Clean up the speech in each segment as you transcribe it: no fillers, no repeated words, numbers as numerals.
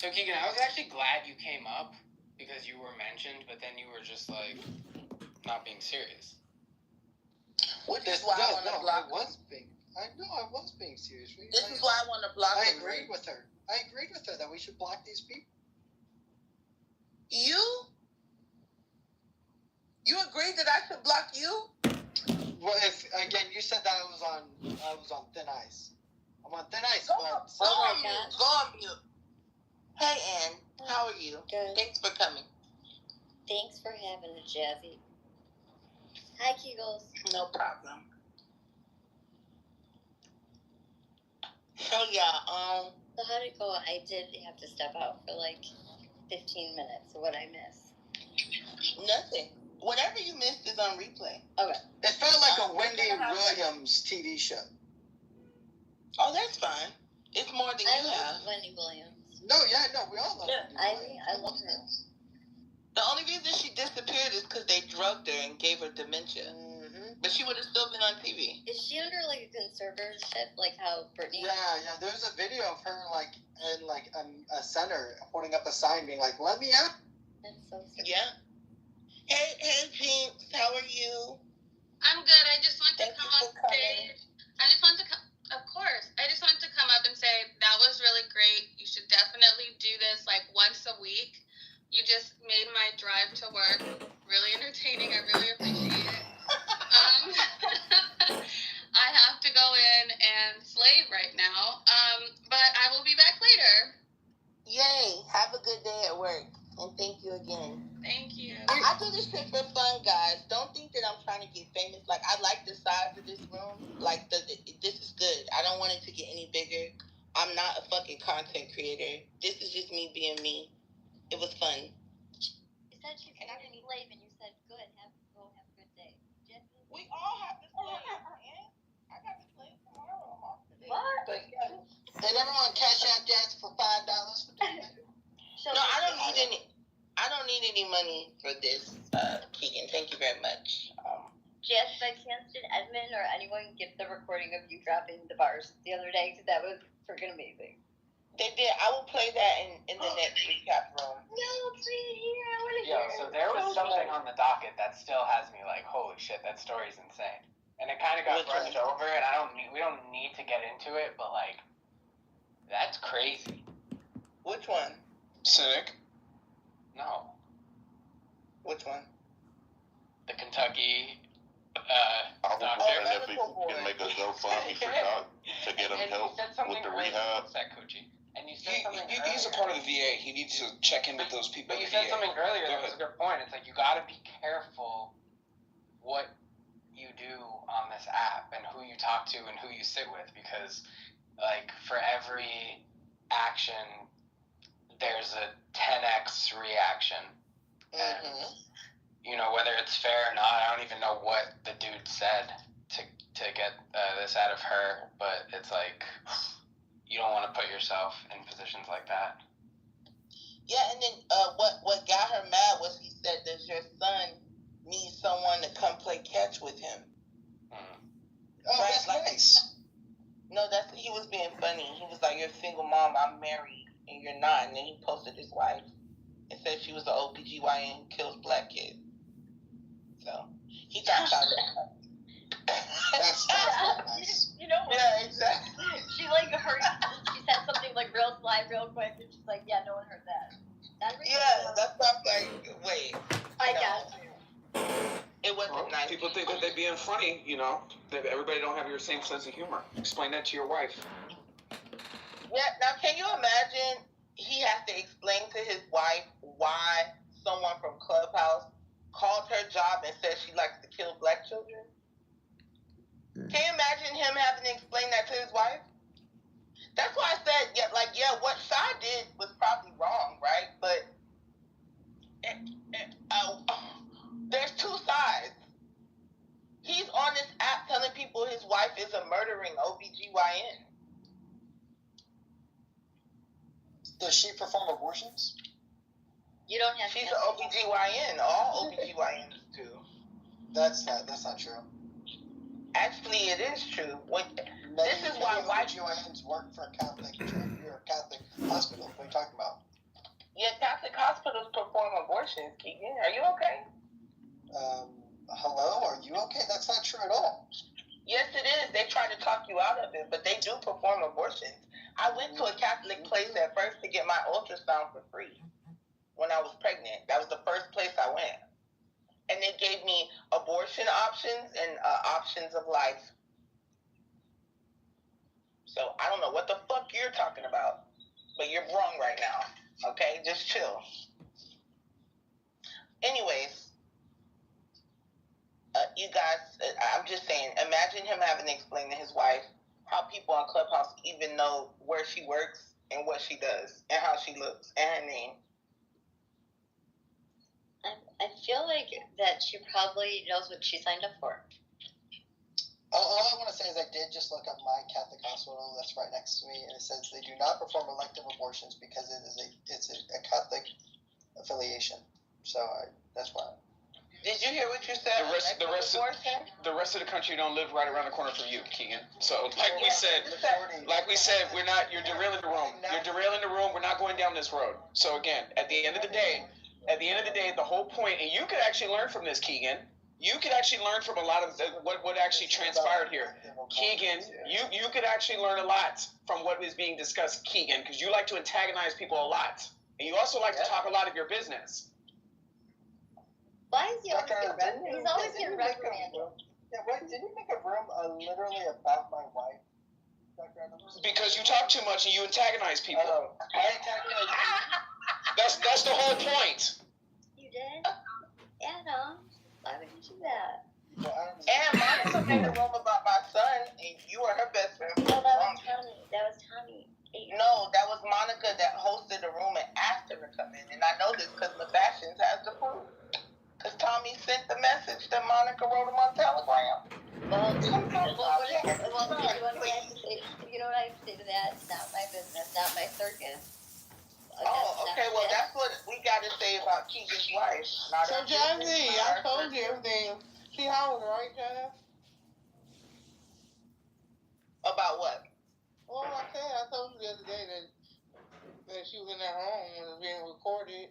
So, Keegan, I was actually glad you came up because you were mentioned, but then you were just, like, not being serious. Which is why I want to block I was being serious. This is why I want to block I him. agreed with her. I agreed with her that we should block these people. You agreed that I should block you? Well, if again you said that I was on thin ice. I'm on thin ice. Go on mute. Hey, Ann, how are you? Good. Thanks for coming. Thanks for having a Jazzy. Hi, Kegels. No problem. So yeah, So how did it go? I did have to step out for like 15 minutes. So what I miss? nothing. Whatever you missed is on replay. Okay. It felt like a Wendy Williams TV show. Oh, that's fine. It's more than I you love have. Wendy Williams. No, we all love Yeah. Wendy I love her. The only reason she disappeared is because they drugged her and gave her dementia. Mm-hmm. But she would have still been on TV. Is she under like a conservatorship, like how Britney? Yeah. There's a video of her like in like a center holding up a sign, being like, "Let me out." That's so sweet. Yeah. Hey, Jinx, how are you? I'm good. I just want to come on stage. I just want to come. Of course. I just wanted to come up and say that was really great. You should definitely do this like once a week. You just made my drive to work really entertaining. I really appreciate it. I have to go in and slave right now. But I will be back later. Yay. Have a good day at work. And thank you again. Thank you. I do this shit for fun, guys. Don't think that I'm trying to get famous. Like, I like the size of this room. Like, this is good. I don't want it to get any bigger. I'm not a fucking content creator. This is just me being me. It was fun. You said you could be slave, and you said good. Go have a good day. We all have to slave. I got to slave tomorrow. I'm off today. What? But yeah. Did everyone cash out Jazz for $5 for doing that? No, I don't need any money for this, Keegan. Thank you very much. Jess, by chance, did Edmund or anyone get the recording of you dropping the bars the other day? Because that was freaking amazing. They did. I will play that in the next recap room. No, please, here. I want to Yo, hear. so there was something on the docket that still has me like, holy shit, that story's insane. And it kind of got brushed over, and we don't need to get into it, but like, that's crazy. Which one? Cynic? No. Which one? The Kentucky I was doctor. wondering if we can make a GoFundMe for Doc to get him help with the rehab. And you said something He's a part of the VA. He needs to check in with those people. But you at the said VA. something earlier that was a good point. It's like you got to be careful what you do on this app and who you talk to and who you sit with, because like for every action there's a 10x reaction. And you know, whether it's fair or not, I don't even know what the dude said to get this out of her, but it's like you don't want to put yourself in positions like that. Yeah, and then what got her mad was he said that your son needs someone to come play catch with him. Oh, right, that's nice. No, he was being funny. He was like, "You're a single mom, I'm married, and you're not." And then he posted his wife and said she was an OBGYN who kills black kids. So he thought about it. That's nice. You know, yeah, exactly. She like heard. She said something like real sly, real quick, and she's like, "Yeah, no one heard that." That's not like. Wait. I got you. It wasn't nice. People think that they're being funny, you know. That everybody don't have your same sense of humor. Explain that to your wife. Yeah. Now, can you imagine? He has to explain to his wife why someone from Clubhouse called her job and said she likes to kill black children. Can you imagine him having to explain that to his wife? That's why I said, what Shy did was probably wrong, right? But there's two sides. He's on this app telling people his wife is a murdering OBGYN. Does she perform abortions? You don't have. She's an OBGYN. All OBGYNs do. That's not true. Actually, it is true. This is why OBGYNs work for a Catholic hospital. What are you talking about? hospitals perform abortions, Keegan. Are you okay? Hello, are you okay? That's not true at all. Yes, it is. They try to talk you out of it, but they do perform abortions. I went to a Catholic place at first to get my ultrasound for free when I was pregnant. That was the first place I went. And they gave me abortion options and options of life. So I don't know what the fuck you're talking about, but you're wrong right now. Okay, just chill. Anyways, you guys, I'm just saying, imagine him having to explain to his wife how people on Clubhouse even know where she works and what she does and how she looks and her name. I feel like that she probably knows what she signed up for. All I want to say is I did just look up my Catholic hospital that's right next to me, and it says they do not perform elective abortions because it's a Catholic affiliation. So that's why. Did you hear what you said? The rest of the country don't live right around the corner from you, Keegan. So like we said, we're not. You're derailing the room. You're derailing the room. We're not going down this road. So again, at the end of the day, the whole point, and you could actually learn from this, Keegan. You could actually learn from a lot of what actually transpired here. Keegan, you could actually learn a lot from what is being discussed, Keegan, because you like to antagonize people a lot. And you also like to talk a lot of your business. Why is he always getting He's always getting reprimanded. Yeah, right. Did you make a room literally about my wife? Because you talk too much and you antagonize people. I antagonize you. That's the whole point. You did? Yeah, no. Why would you do that? And Monica made a room about my son, and you were her best friend. No, that was Tommy. That was Tommy. No, that was Monica that hosted the room and asked him to come in. And I know this because the Fashions has the proof. Because Tommy sent the message that Monica wrote him on Telegram. Well, you know what I have to say? You know what I have to say to that? It's not my business, not my circus. Oh, okay. Well, that's what we got to say about Keegan's wife. So, Jazzy, I told you everything. She howled, right, Jazz? About what? Well, I told you the other day that she was in her home and it was being recorded.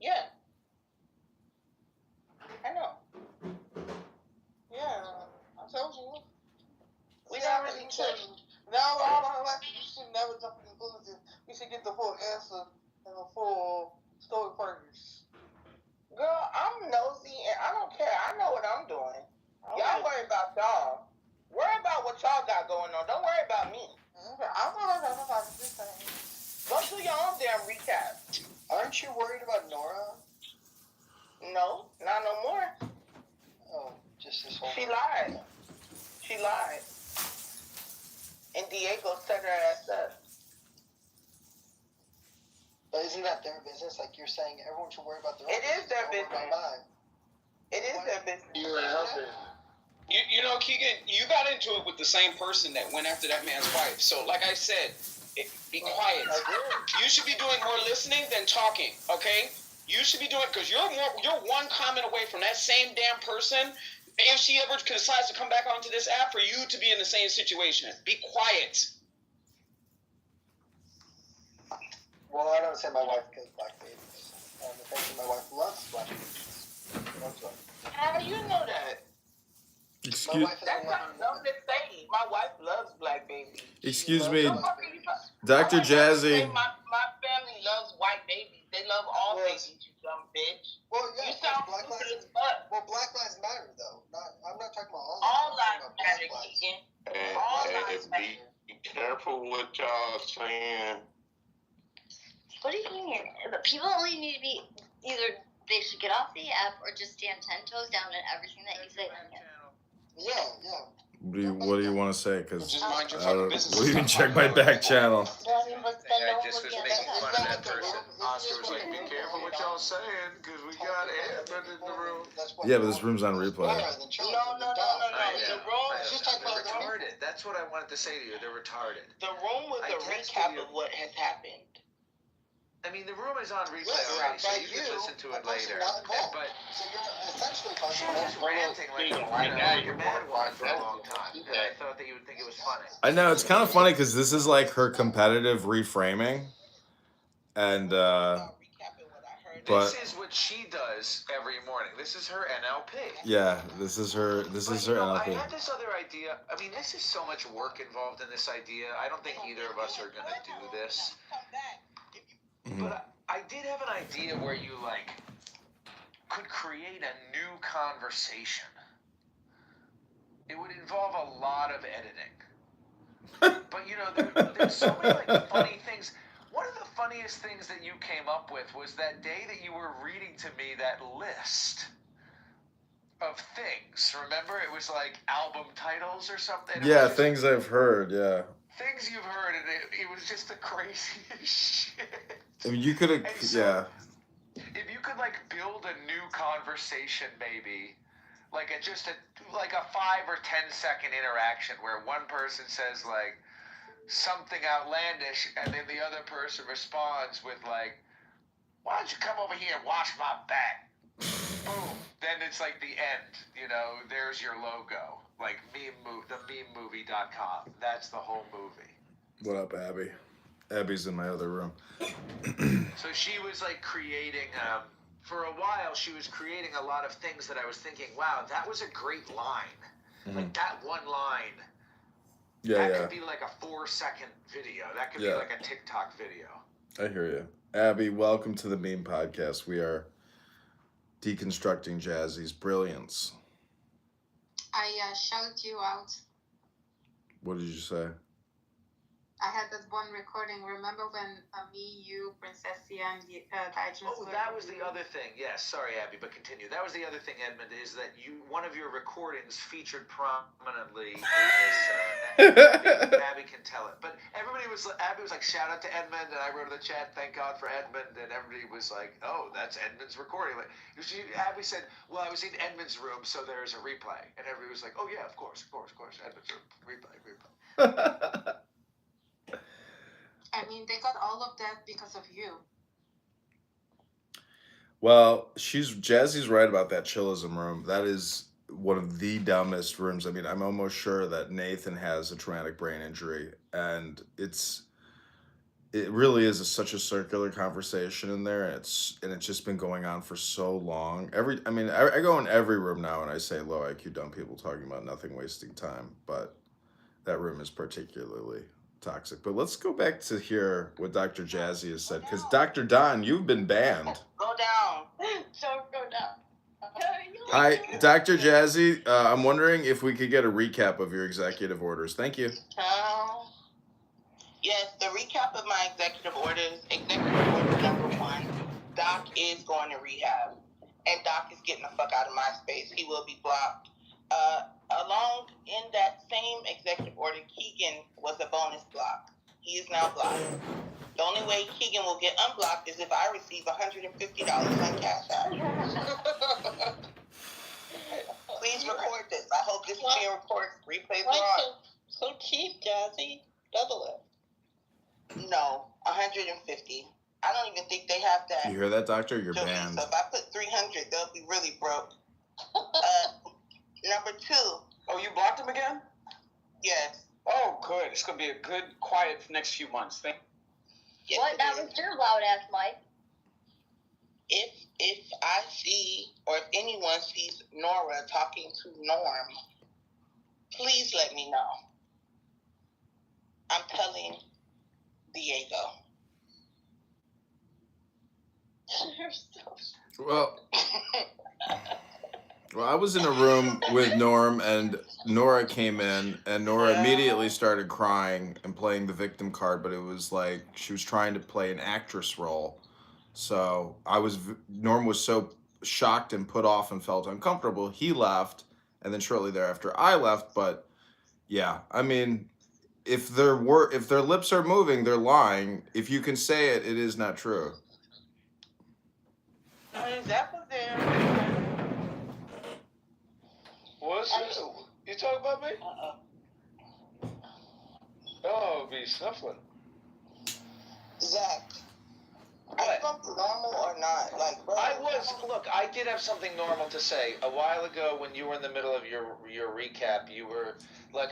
Yeah. I know. Yeah, I told you. We don't really tell you. Now, all our life, you should never jump in conclusions. You should get the full answer and the full story first. Girl, I'm nosy and I don't care. I know what I'm doing. Y'all worry about y'all. Worry about what y'all got going on. Don't worry about me. Okay, I'm not worried about this thing. Go do your own damn recap. Aren't you worried about Nora? No, not no more. Oh, just this whole. She lied. She lied. And Diego set her ass up. But isn't that their business? Like you're saying, everyone should worry about their own It is their business. It is their business. You know, Keegan, you got into it with the same person that went after that man's wife. So, like I said, be quiet. You should be doing more listening than talking, okay? You should be doing, because you're one comment away from that same damn person. If she ever decides to come back onto this app, for you to be in the same situation. Be quiet. Well, I don't say my wife kills black babies. The fact that my wife loves black babies. How do you know that? Excuse, That's not something to say. My wife loves black babies. excuse me, Dr. Jazzy. My family loves white babies. They love all babies, you dumb bitch. Well, yeah, You sound Black stupid Lives. as fuck. Well, Black Lives Matter though. I'm not talking about All lives. lives matter, Keegan. All lives matter. Be careful what y'all saying. What do you mean? But people only need to be either they should get off the app or just stand 10 toes down in everything that you say. Yeah, yeah. What do you want to say? Because Just mind your fucking business. well, you can check my back channel. Well, I mean, but then no I one just would was be on making the fun of that app. person. Oscar was like, be careful what y'all saying, because we got Edmund in the room. Yeah, but this room's on replay. No. The room, They're retarded. That's what I wanted to say to you. They're retarded. the room was I a texted recap you. of what has happened. I mean, the room is on replay Yes, already, so by you can listen to it a person later. not involved. But So you're essentially talking you're just ranting like your man was for a long time, and I thought that you would think it was funny. I know it's kind of funny because this is like her competitive reframing, and But this is what she does every morning. This is her NLP. yeah, this is her NLP. I had this other idea. I mean, this is so much work involved in this idea. I don't think either of us are gonna do this. Mhm. But I did have an idea where you could create a new conversation. It would involve a lot of editing. But there's so many funny things. One of the funniest things that you came up with was that day that you were reading to me that list of things. Remember, it was like album titles or something. Yeah, things I've heard. Yeah. Things you've heard, and it was just the craziest shit. I mean, you could have. Yeah. If you could build a new conversation, maybe. Like a 5 or 10 second interaction where one person says something outlandish and then the other person responds with why don't you come over here and wash my back? Boom. Then it's the end. There's your logo. thememovie.com. That's the whole movie. What up, Abby? Abby's in my other room. So she was creating for a while, she was creating a lot of things that I was thinking, wow, that was a great line. Mm-hmm. That one line. Yeah, that could be a 4-second video. That could be a TikTok video. I hear you. Abby, welcome to the Meme Podcast. We are deconstructing Jazzy's brilliance. I shouted you out. What did you say? I had that one recording. Remember when me, you, Princessia, and Digenis that was the other thing. Yes, sorry, Abby, but continue. That was the other thing, Edmund, is that one of your recordings featured prominently in this. Abby can tell it. But Abby was shout out to Edmund, and I wrote in the chat, thank God for Edmund, and everybody was like, oh, that's Edmund's recording. Abby said, well, I was in Edmund's room, so there's a replay. And everybody was like, oh, yeah, of course, Edmund's room, replay. I mean, they got all of that because of you. Well, Jazzy's right about that chillism room. That is one of the dumbest rooms. I mean, I'm almost sure that Nathan has a traumatic brain injury, and it really is such a circular conversation in there, and it's just been going on for so long. I go in every room now and I say low IQ dumb people talking about nothing, wasting time, but that room is particularly toxic. But let's go back to hear what Dr. Jazzy has said, because Dr. Don, you've been banned. Go down. Don't go down. Hi, Dr. Jazzy. I'm wondering if we could get a recap of your executive orders. Thank you. Yes, the recap of my executive orders. Executive order number 1, Doc is going to rehab. And Doc is getting the fuck out of my space. He will be blocked. Along in that same executive order, Keegan was a bonus block. He is now blocked. The only way Keegan will get unblocked is if I receive $150 on Cash App. Please record this. I hope this is being recorded. Replays are on. So cheap, Jazzy. Double it. No, 150. I don't even think they have that. You hear that, Doctor? You're banned. So if I put 300, they'll be really broke. Number 2. Oh, you blocked him again? Yes. Oh, good. It's going to be a good, quiet next few months. Yes, what? That was your loud ass mic. If I see, or if anyone sees Nora talking to Norm, please let me know. I'm telling Diego. You're so... Well, I was in a room with Norm, and Nora came in, and Nora immediately started crying and playing the victim card, but it was like she was trying to play an actress role. So Norm was so shocked and put off and felt uncomfortable. He left, and then shortly thereafter I left. But yeah, I mean, if their lips are moving, they're lying. If you can say it, it is not true. That was there. What's this? You talking about me? Oh, be snuffling. Zach, are you going to be normal or not? I did have something normal to say. A while ago when you were in the middle of your recap, you were like,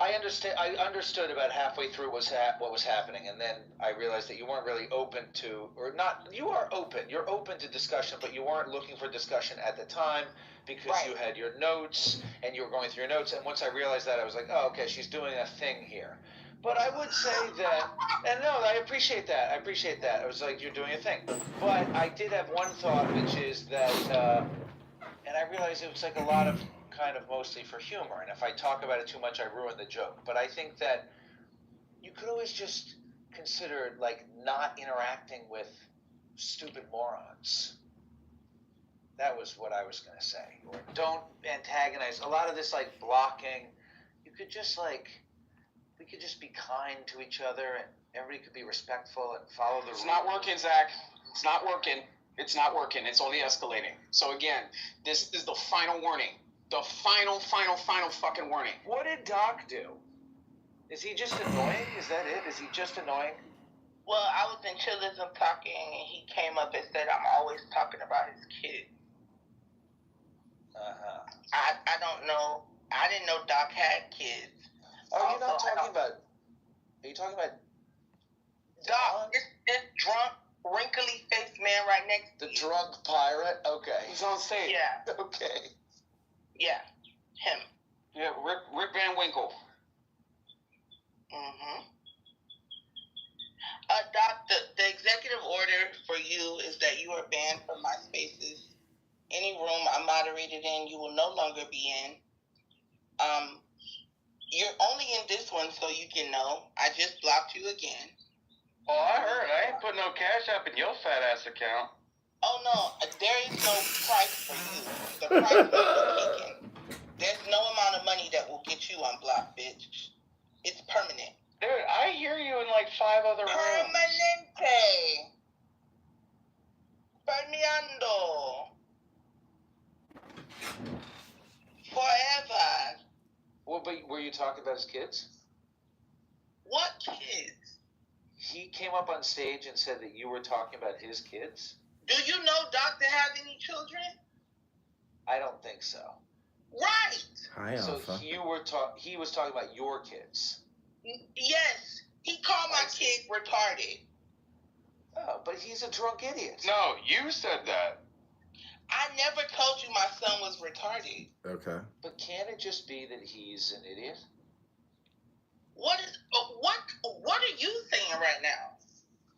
I understood about halfway through what was happening, and then I realized that you weren't really open to, or not. You are open. You're open to discussion, but you weren't looking for discussion at the time because you had your notes and you were going through your notes. And once I realized that, I was like, oh, okay, she's doing a thing here. But I would say that, and no, I appreciate that. I was like, you're doing a thing. But I did have one thought, which is that, and I realized it was like a lot of kind of mostly for humor, and if I talk about it too much, I ruin the joke. But I think that you could always just consider like not interacting with stupid morons. That was what I was gonna say. Or don't antagonize. A lot of this like blocking. You could just we could just be kind to each other, and everybody could be respectful and follow the rules. It's not working, Zach. It's not working. It's not working. It's only escalating. So again, this is the final warning. The final fucking warning. What did Doc do? Is he just annoying? Is that it? Is he just annoying? Well, I was in Chillism talking, and he came up and said, I'm always talking about his kids. I don't know. I didn't know Doc had kids. Oh, you're not talking about... Are you talking about... Doc, this drunk, wrinkly-faced man right next to you. The drunk pirate? Okay. He's on stage. Yeah. Okay. Yeah, him. Yeah, Rick Van Winkle. Mm-hmm. Doc, the executive order for you is that you are banned from my spaces. Any room I'm moderated in, you will no longer be in. You're only in this one so you can know. I just blocked you again. Oh, I heard. I ain't put no cash up in your fat ass account. Oh, no. There is no price for you. The price is for Keegan. There's no amount of money that will get you unblocked, bitch. It's permanent. Dude, I hear you in like 5 other rooms. Permanente. Permeando. Forever. Well, but were you talking about his kids? What kids? He came up on stage and said that you were talking about his kids? Do you know Doc to have any children? I don't think so. Right. Hi, so Alpha. he was talking about your kids. Yes. He called my kid retarded. Oh, but he's a drunk idiot. No, you said that. I never told you my son was retarded. Okay. But can't it just be that he's an idiot? What are you saying right now?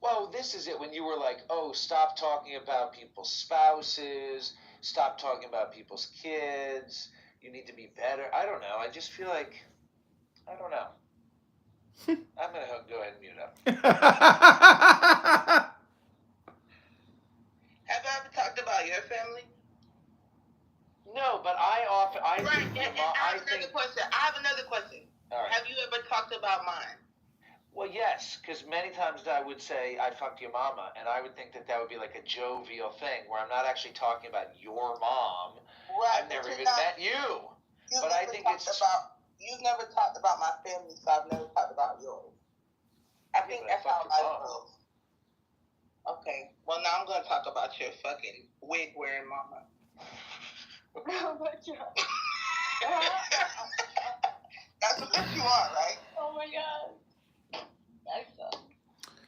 Well, this is it. When you were like, oh, stop talking about people's spouses, stop talking about people's kids, you need to be better. I don't know. I just feel like, I don't know. I'm going to go ahead and mute up. Have I ever talked about your family? No, but I Right, and I have another question. All right. Have you ever talked about mine? Well, yes, because many times I would say, I fucked your mama, and I would think that would be like a jovial thing, where I'm not actually talking about your mom. Right, I've never even met you. But I think you've never talked about my family, so I've never talked about yours. I think that's how life goes. Okay, well now I'm going to talk about your fucking wig-wearing mama. Oh my god. That's what you are, right? Oh my god.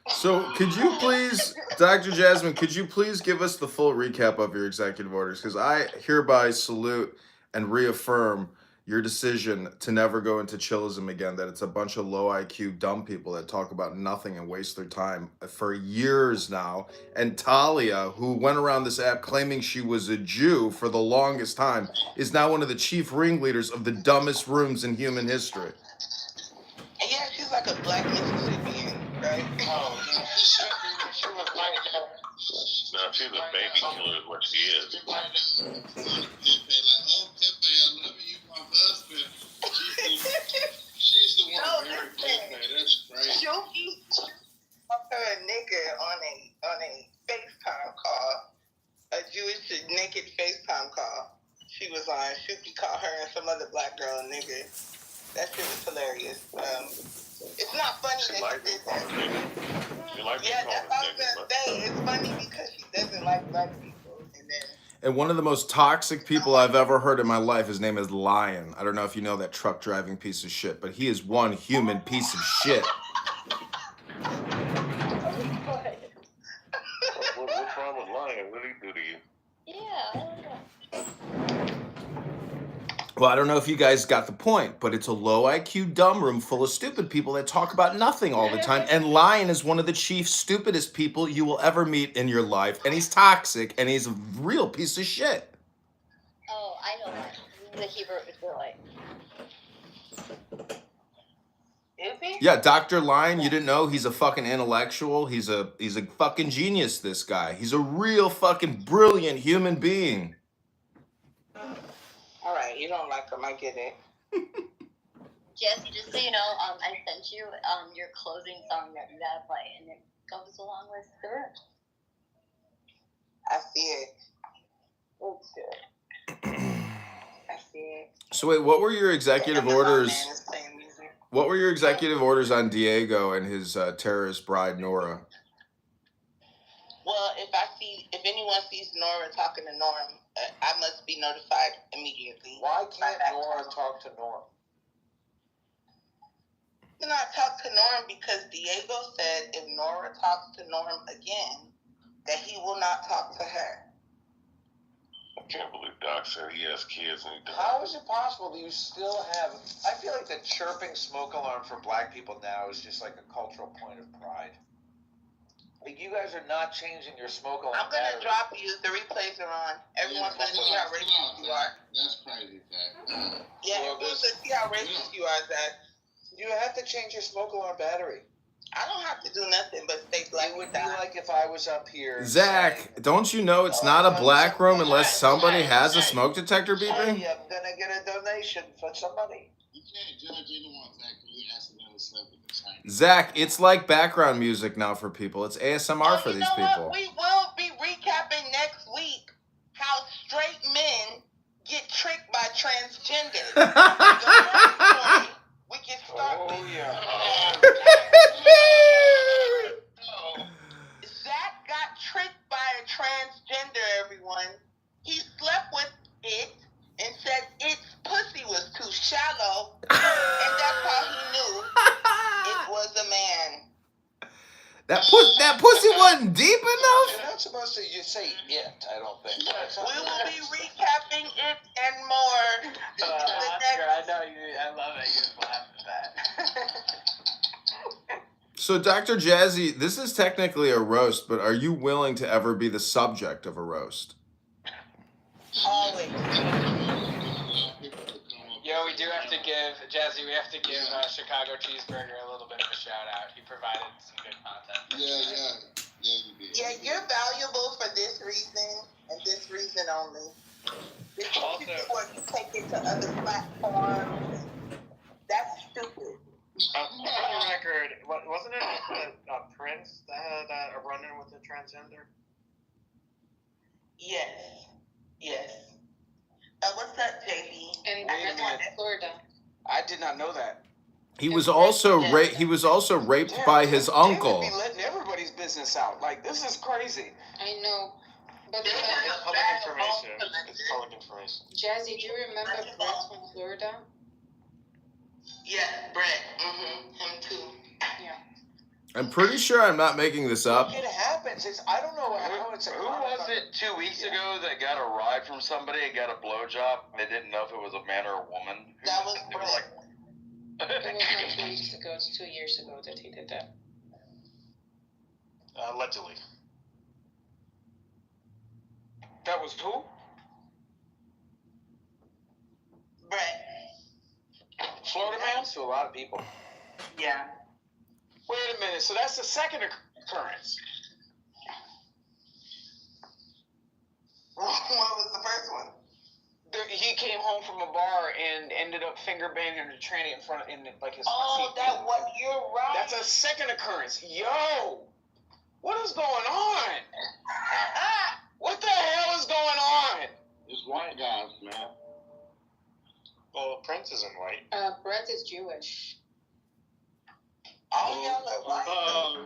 So, could you please, Dr. Jasmine, could you please give us the full recap of your executive orders? Because I hereby salute and reaffirm your decision to never go into chillism again, that it's a bunch of low IQ dumb people that talk about nothing and waste their time for years now. And Talia, who went around this app claiming she was a Jew for the longest time, is now one of the chief ringleaders of the dumbest rooms in human history. Yeah, she's like a black Mississippian, right? Oh, she was like that. No, she's a baby killer is what she is. She's the one very Pepe. That's crazy. Shuki called her a nigger on a FaceTime call, a Jewish naked FaceTime call. She was on. Shuki called her and some other black girl a nigger. That shit was hilarious. It's not funny that she did that. She likes Yeah, that's what I was gonna say. It's funny because she doesn't like black people, and then. And one of the most toxic people I've ever heard in my life, his name is Lion. I don't know if you know that truck driving piece of shit, but he is one human piece of shit. What's wrong with Lion? What did he do to you? Yeah. Well, I don't know if you guys got the point, but it's a low IQ dumb room full of stupid people that talk about nothing all the time. And Lion is one of the chief stupidest people you will ever meet in your life. And he's toxic and he's a real piece of shit. Oh, I know that. The Hebrew Israelite. Is he? Yeah, Dr. Lion, you didn't know he's a fucking intellectual. He's a fucking genius, this guy. He's a real fucking brilliant human being. All right, you don't like him. I get it. Jesse, just so you know, I sent you your closing song that you gotta play, and it goes along with the room. I see it. It's good. I see it. So wait, what were your executive orders? What were your executive orders on Diego and his terrorist bride Nora? Well, if anyone sees Nora talking to Norm, I must be notified immediately. Why can't Nora talk to Norm? Do not talk to Norm because Diego said if Nora talks to Norm again, that he will not talk to her. I can't believe Doc said he has kids and he doesn't. How is it possible that you still have... I feel like the chirping smoke alarm for black people now is just like a cultural point of pride. Like, you guys are not changing your smoke alarm. I'm going to drop you. The replays are on. Everyone's going to see how racist you are. That's crazy, Zach. Yeah, everyone's going to see how racist you are, Zach. You have to change your smoke alarm battery. I don't have to do nothing but stay black. It would be like if I was up here. Zach, don't you know it's not a black room unless somebody has a smoke detector beeping? Hey, I'm going to get a donation for somebody. You can't judge anyone, Zach, when you accidentally slept with the Chinese. Zach, it's like background music now for people. It's ASMR for these people. What? We will be recapping next week how straight men get tricked by transgenders. We can start Zach got tricked by a transgender, everyone. He slept with it and said its pussy was too shallow, and that's how he knew it was a man. That pussy wasn't deep enough? You're not supposed to just say it, I don't think. We will be recapping it and more. Oscar, I know you. I love it. You just laugh at that. So, Dr. Jazzy, this is technically a roast, but are you willing to ever be the subject of a roast? Always. Yo, we do have to give Jazzy. We have to give Chicago Cheeseburger a little bit of a shout out. He provided some good content. Yeah, you did. Yeah, you're valuable for this reason and this reason only. Before you take it to other platforms, that's stupid. For the record, wasn't it Prince that had a run-in with a transgender? Yes. What's up, JB? And Wait a minute. Florida. I did not know that. He was also raped by his uncle. They would be letting everybody's business out. Like, this is crazy. I know. But It's public information. It's public information. Jazzy, do you remember Brett from Florida? Yeah, Brett. Him too. Yeah. I'm pretty sure I'm not making this up. It happens. I don't know how it's. Who was it 2 weeks ago that got a ride from somebody and got a blowjob? They didn't know if it was a man or a woman. That was It was like. It was not 2 weeks ago. It's 2 years ago that he did that. Allegedly. That was who? Brett. Florida man? To a lot of people. Yeah. Wait a minute. So that's the second occurrence. What was the first one? He came home from a bar and ended up finger banging a tranny in like his. You're right. That's a second occurrence. Yo, what is going on? What the hell is going on? It's white guys, man. Well, Prince isn't white. Brett is Jewish. All y'all are white.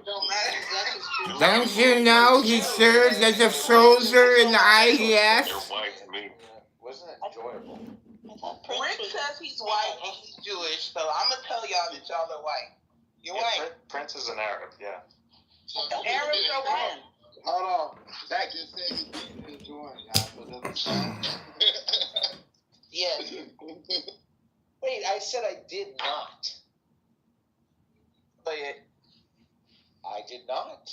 Don't matter. Don't you know he serves as a soldier in the IDF? So I'm gonna tell y'all that y'all are white. You're white. Prince is an Arab, yeah. So, Arabs are white. hold on. Zach just said he didn't enjoy it, y'all. So that's Yes. Wait, I said I did not. But it, I did not.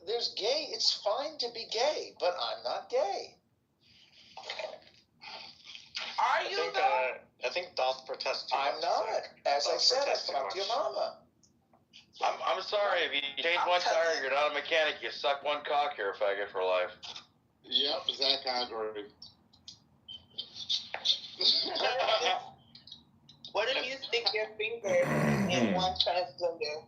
There's gay, it's fine to be gay, but I'm not gay. are you though? I think Dolph protests too I'm much, not. Zach. As I Dolph said, I protests too talked to your much. mama. I'm sorry, if you change one tire, you're not a mechanic, you suck one cock, you're a faggot for life. Yep, Zach, I agree. What if you stick your finger in one transgender?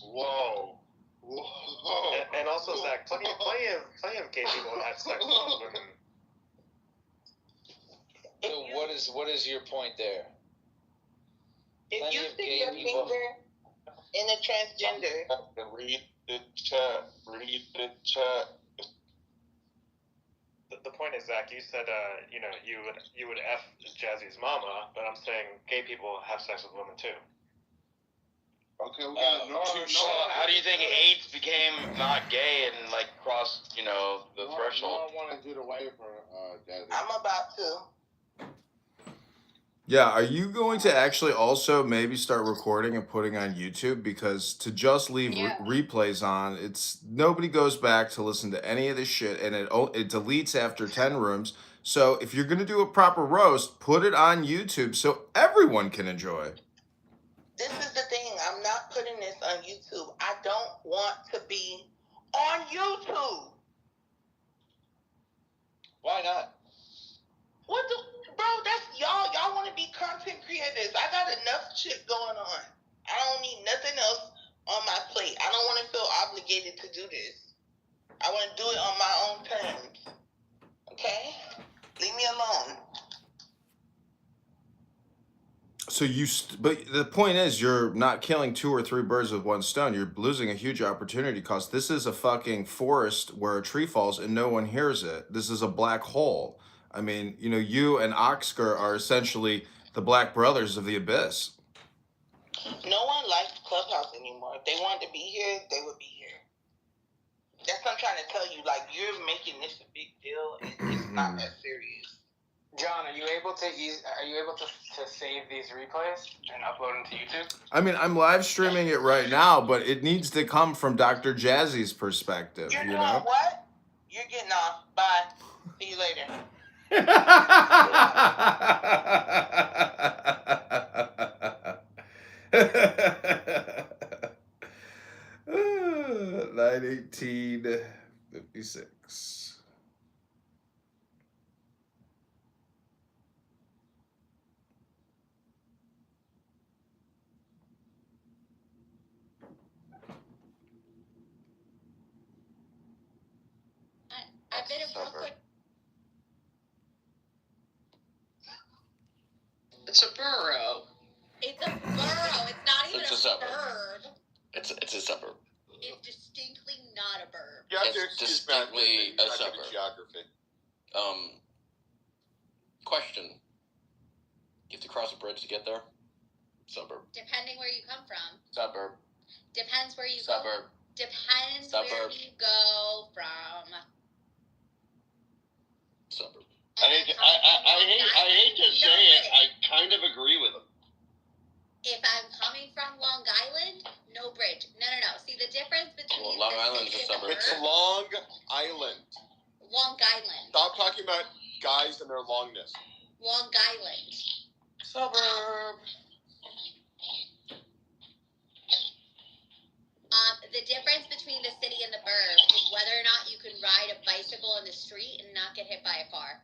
Whoa. Whoa. And also, Zach, plenty of gay people have sex with women. So what is your point there? If Plenty you of stick gay your people- finger in a transgender, Read the chat. The point is, Zach, you said you would F Jazzy's mama, but I'm saying gay people have sex with women too. Okay, we got How do you think AIDS became not gay and like crossed, the threshold? I want to get away from Jazzy. I'm about to. Yeah, are you going to actually also maybe start recording and putting on YouTube? Because to just leave replays on, nobody goes back to listen to any of this shit, and it deletes after 10 rooms. So if you're gonna do a proper roast, put it on YouTube so everyone can enjoy. This is the thing. I'm not putting this on YouTube. I don't want to be on YouTube. Why not? What the, bro? That's y'all. Y'all want to be content creators. I got enough shit going on. I don't need nothing else on my plate. I don't want to feel obligated to do this. I want to do it on my own terms. Okay? Leave me alone. So but the point is, you're not killing 2 or 3 birds with one stone. You're losing a huge opportunity because this is a fucking forest where a tree falls and no one hears it. This is a black hole. I mean, you and Oxcar are essentially the Black Brothers of the Abyss. No one likes Clubhouse anymore. If they wanted to be here, they would be here. That's what I'm trying to tell you. Like, you're making this a big deal, and it's not that serious. John, are you able to save these replays and upload them to YouTube? I mean, I'm live streaming it right now, but it needs to come from Dr. Jazzy's perspective, You're you doing know? what? You're getting off. Bye. See you later. 9:18:56. I've been in Brooklyn. It's a borough. It's a borough. It's not even It's a a suburb. burb. It's a suburb. It's distinctly not a burb. It's distinctly a suburb. Geography. Question. You have to cross a bridge to get there? Suburb. Depending where you come from. Suburb. Depends where you Suburb. go. Depends Suburb. where you go from. Suburb. I hate to say it, I kind of agree with him. If I'm coming from Long Island, no bridge. No. See, the difference between Long the Island's city a and the suburb. It's burb- Long Island. Long Island. Stop talking about guys and their longness. Long Island. Suburb. The difference between the city and the burb is whether or not you can ride a bicycle in the street and not get hit by a car.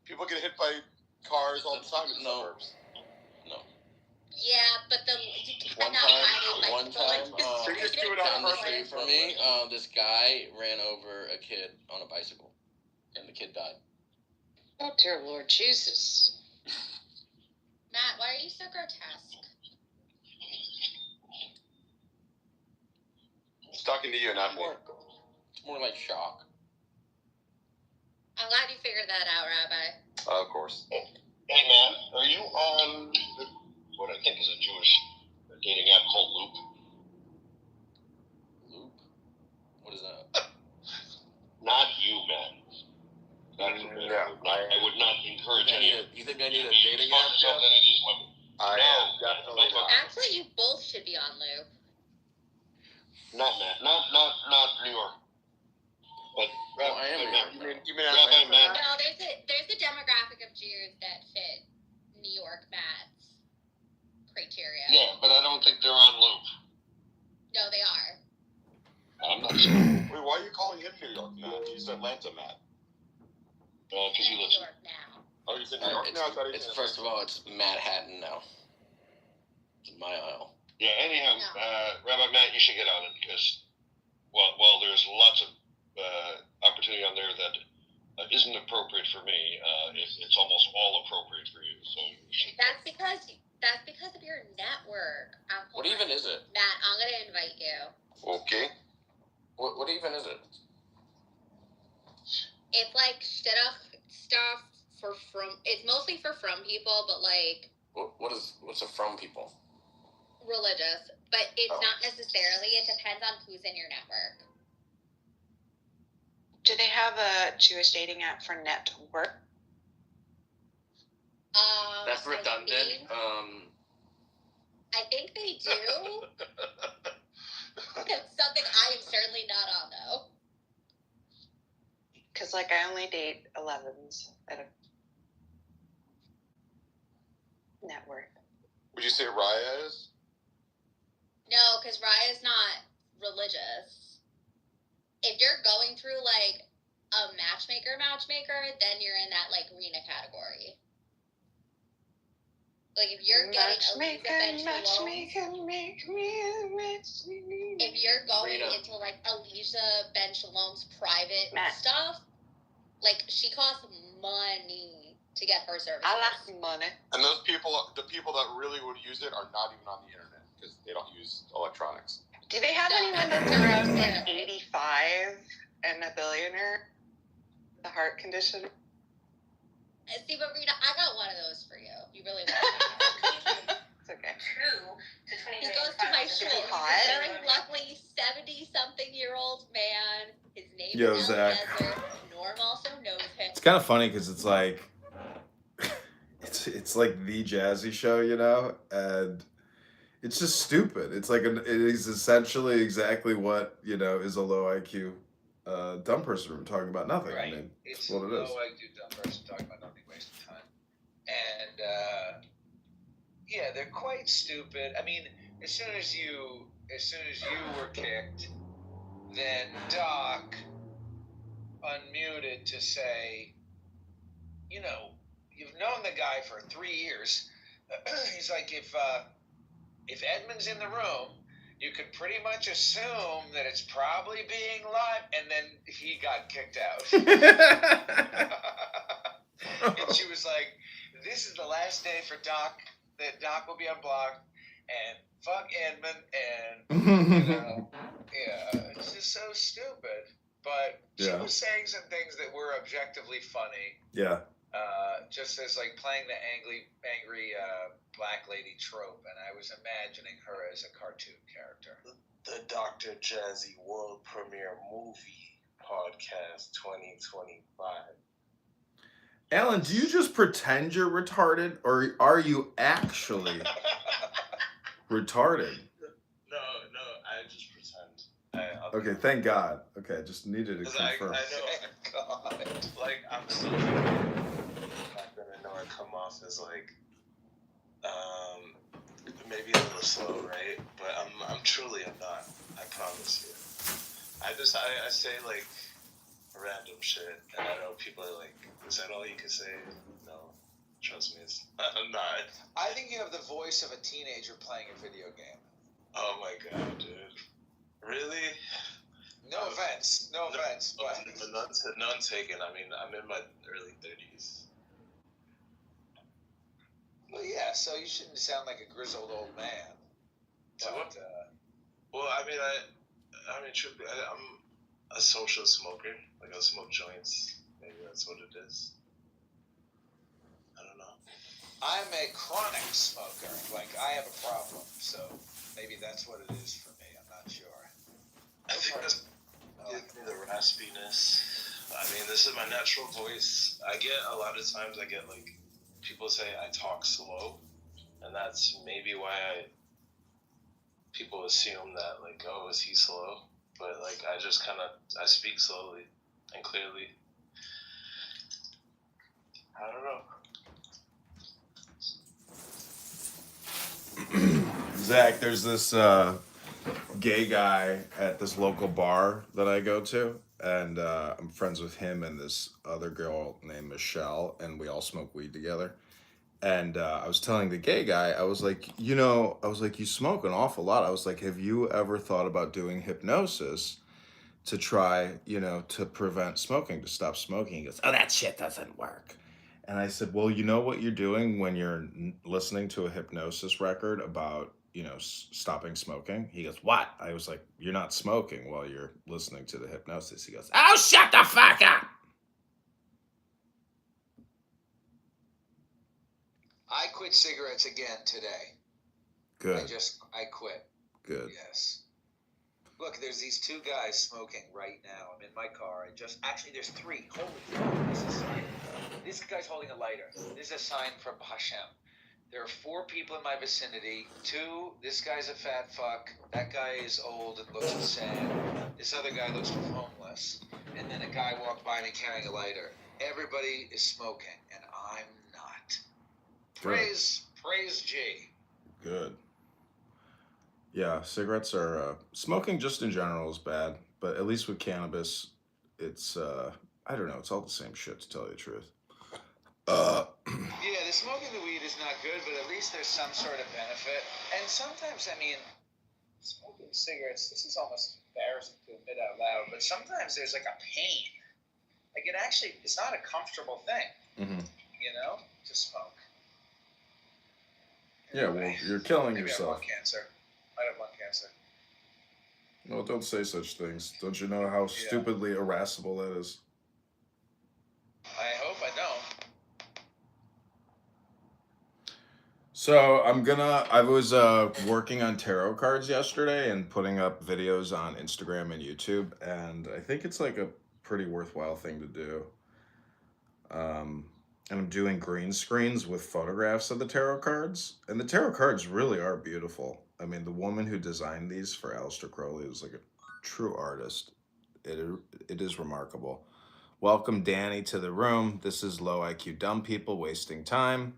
People get hit by cars all the time in the suburbs. No. Yeah, but you One cannot ride a time, bicycle in the So street. just do it down on the purpose. street from me, this guy ran over a kid on a bicycle, and the kid died. Oh, dear Lord Jesus. Matt, why are you so grotesque? He's talking to you, not me. It's more like shock. I'm glad you figured that out, Rabbi. Of course. Hey, man, are you on what I think is a Jewish dating app called Loop? Loop? What is that? Not you, man. God forbid. I would not encourage any. You think I need a dating app? These women. I am definitely not. Actually, you both should be on Loop. Not New York. But well, I am. You mean Rabbi Matt? No, there's a demographic of Jews that fit New York Matt's criteria. Yeah, but I don't think they're on Loop. No, they are. I'm not sure. Wait, why are you calling him New York Matt? He's Atlanta Matt. Because you New listen. York now. Oh, he's in New York now? I thought he was in First of all, it's Manhattan now. It's my aisle. Yeah, anyhow, Rabbi Matt, you should get on it because, well, there's lots of opportunity on there that isn't appropriate for me. It's almost all appropriate for you. So you should. That's because of your network. What even is it? Matt, I'm gonna invite you. Okay. What even is it? It's like stuff it's mostly for from people, but like what's a from people? Religious, but it's not necessarily. It depends on who's in your network. Do they have a Jewish dating app for network? That's redundant. I think they do. It's something I am certainly not on though. Because like I only date 11s at a network. Would you say Raya is? No, because Raya's not religious. If you're going through like a matchmaker, then you're in that like Rena category. Like if you're getting if you're going into like Alicia Ben Shalom's private stuff, like she costs money to get her services. I like money. And those people, the people that really would use it, are not even on the internet because they don't use electronics. Do they have anyone that's around like 85 and a billionaire? The heart condition? See, but Rita, I got one of those for you. You really want It's okay. He goes to my school. He's a very luckily 70-something-year-old man. His name is Zach. Eliezer. Norm also knows him. It's kind of funny because it's like, it's like the Jazzy Show, you know, and it's just stupid. It's like it is essentially exactly what, you know, is a low IQ dumb person room talking about nothing. Right. I mean, It's what it is. low IQ dumb person talking about nothing, wasting time. And yeah, they're quite stupid. I mean, as soon as you were kicked, then Doc unmuted to say, you know, you've known the guy for 3 years. He's like, if Edmund's in the room, you could pretty much assume that it's probably being live, and then he got kicked out. And she was like, this is the last day for Doc, that Doc will be unblocked, and fuck Edmund, and, you know, yeah, it's just so stupid. But she was saying some things that were objectively funny. Yeah. Just as like playing the angry black lady trope, and I was imagining her as a cartoon character. The Dr. Jazzy World Premiere Movie Podcast 2025. Alan, do you just pretend you're retarded, or are you actually retarded? No, I just pretend. Okay, thank God. Okay, just needed to confirm. I know. God. Like, I'm so not gonna know I come off as like, maybe a little slow, right? But I'm truly not. I promise you. I say like random shit, and I know people are like, is that all you can say? No, trust me, I'm not. I think you have the voice of a teenager playing a video game. Oh my God, dude. Really? No offense, but none taken. I mean, I'm in my early 30s. Well, yeah, so you shouldn't sound like a grizzled old man. But, well, I mean, truthfully, I'm a social smoker. Like, I smoke joints. Maybe that's what it is. I don't know. I'm a chronic smoker. Like, I have a problem, so maybe that's what it is for me. I'm not sure. I think that's the raspiness. I mean, this is my natural voice. I get a lot of times. I get like people say I talk slow, and that's maybe why people assume that like, oh, is he slow? But like, I just kind of I speak slowly and clearly. I don't know. Zach, there's this gay guy at this local bar that I go to, and I'm friends with him and this other girl named Michelle, and we all smoke weed together. And I was telling the gay guy, I was like, you smoke an awful lot. I was like, have you ever thought about doing hypnosis to try, to prevent smoking, to stop smoking? He goes, oh, that shit doesn't work. And I said, well, you know what you're doing when you're listening to a hypnosis record about, stopping smoking? He goes, what? I was like, you're not smoking while you're listening to the hypnosis. He goes, oh, shut the fuck up. I quit cigarettes again today. Good. I quit. Good. Yes. Look, there's these two guys smoking right now. I'm in my car. Actually, there's three. Holy fuck, this is a sign. This guy's holding a lighter. This is a sign from Hashem. There are 4 people in my vicinity. 2, this guy's a fat fuck. That guy is old and looks sad. This other guy looks homeless. And then a guy walked by me carrying a lighter. Everybody is smoking, and I'm not. Praise G. Good. Yeah, cigarettes are smoking just in general is bad, but at least with cannabis, it's I don't know, it's all the same shit to tell you the truth. Yeah, the smoking the weed is not good, but at least there's some sort of benefit. And sometimes, I mean, smoking cigarettes, this is almost embarrassing to admit out loud, but sometimes there's like a pain. Like it's not a comfortable thing, to smoke. Yeah, well, you're killing Maybe yourself. I have lung cancer. I have lung cancer. No, don't say such things. Don't you know how stupidly irascible that is? I hope I don't. So I was working on tarot cards yesterday and putting up videos on Instagram and YouTube, and I think it's like a pretty worthwhile thing to do. And I'm doing green screens with photographs of the tarot cards, and the tarot cards really are beautiful. I mean, the woman who designed these for Aleister Crowley is like a true artist. It is remarkable. Welcome, Danny, to the room. This is Low IQ Dumb People Wasting Time.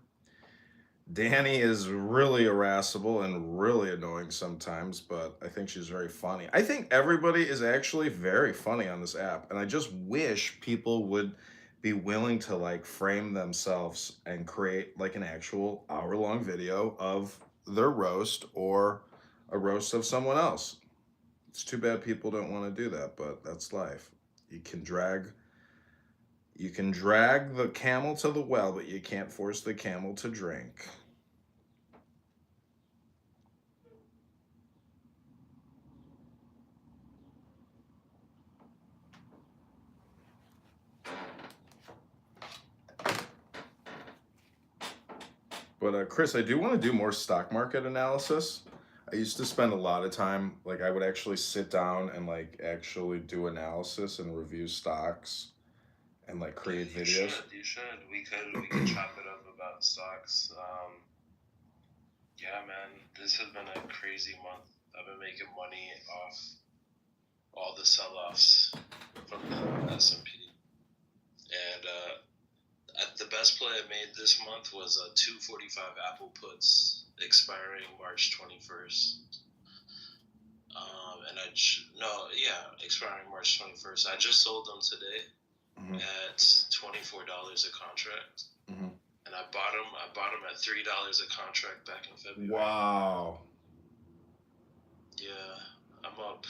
Danny is really irascible and really annoying sometimes, but I think she's very funny. I think everybody is actually very funny on this app, and I just wish people would be willing to like frame themselves and create like an actual hour-long video of their roast or a roast of someone else. It's too bad people don't want to do that, but that's life. You can drag the camel to the well, but you can't force the camel to drink. But Chris, I do want to do more stock market analysis. I used to spend a lot of time, like I would actually sit down and like actually do analysis and review stocks and like create videos. You should. We could chop it up about stocks. Yeah, man, this has been a crazy month. I've been making money off all the sell-offs from the S&P. And the best play I made this month was a 245 Apple puts expiring March 21st. Expiring March 21st. I just sold them today at $24 a contract. And I bought them at $3 a contract back in February. Wow. Yeah, I'm up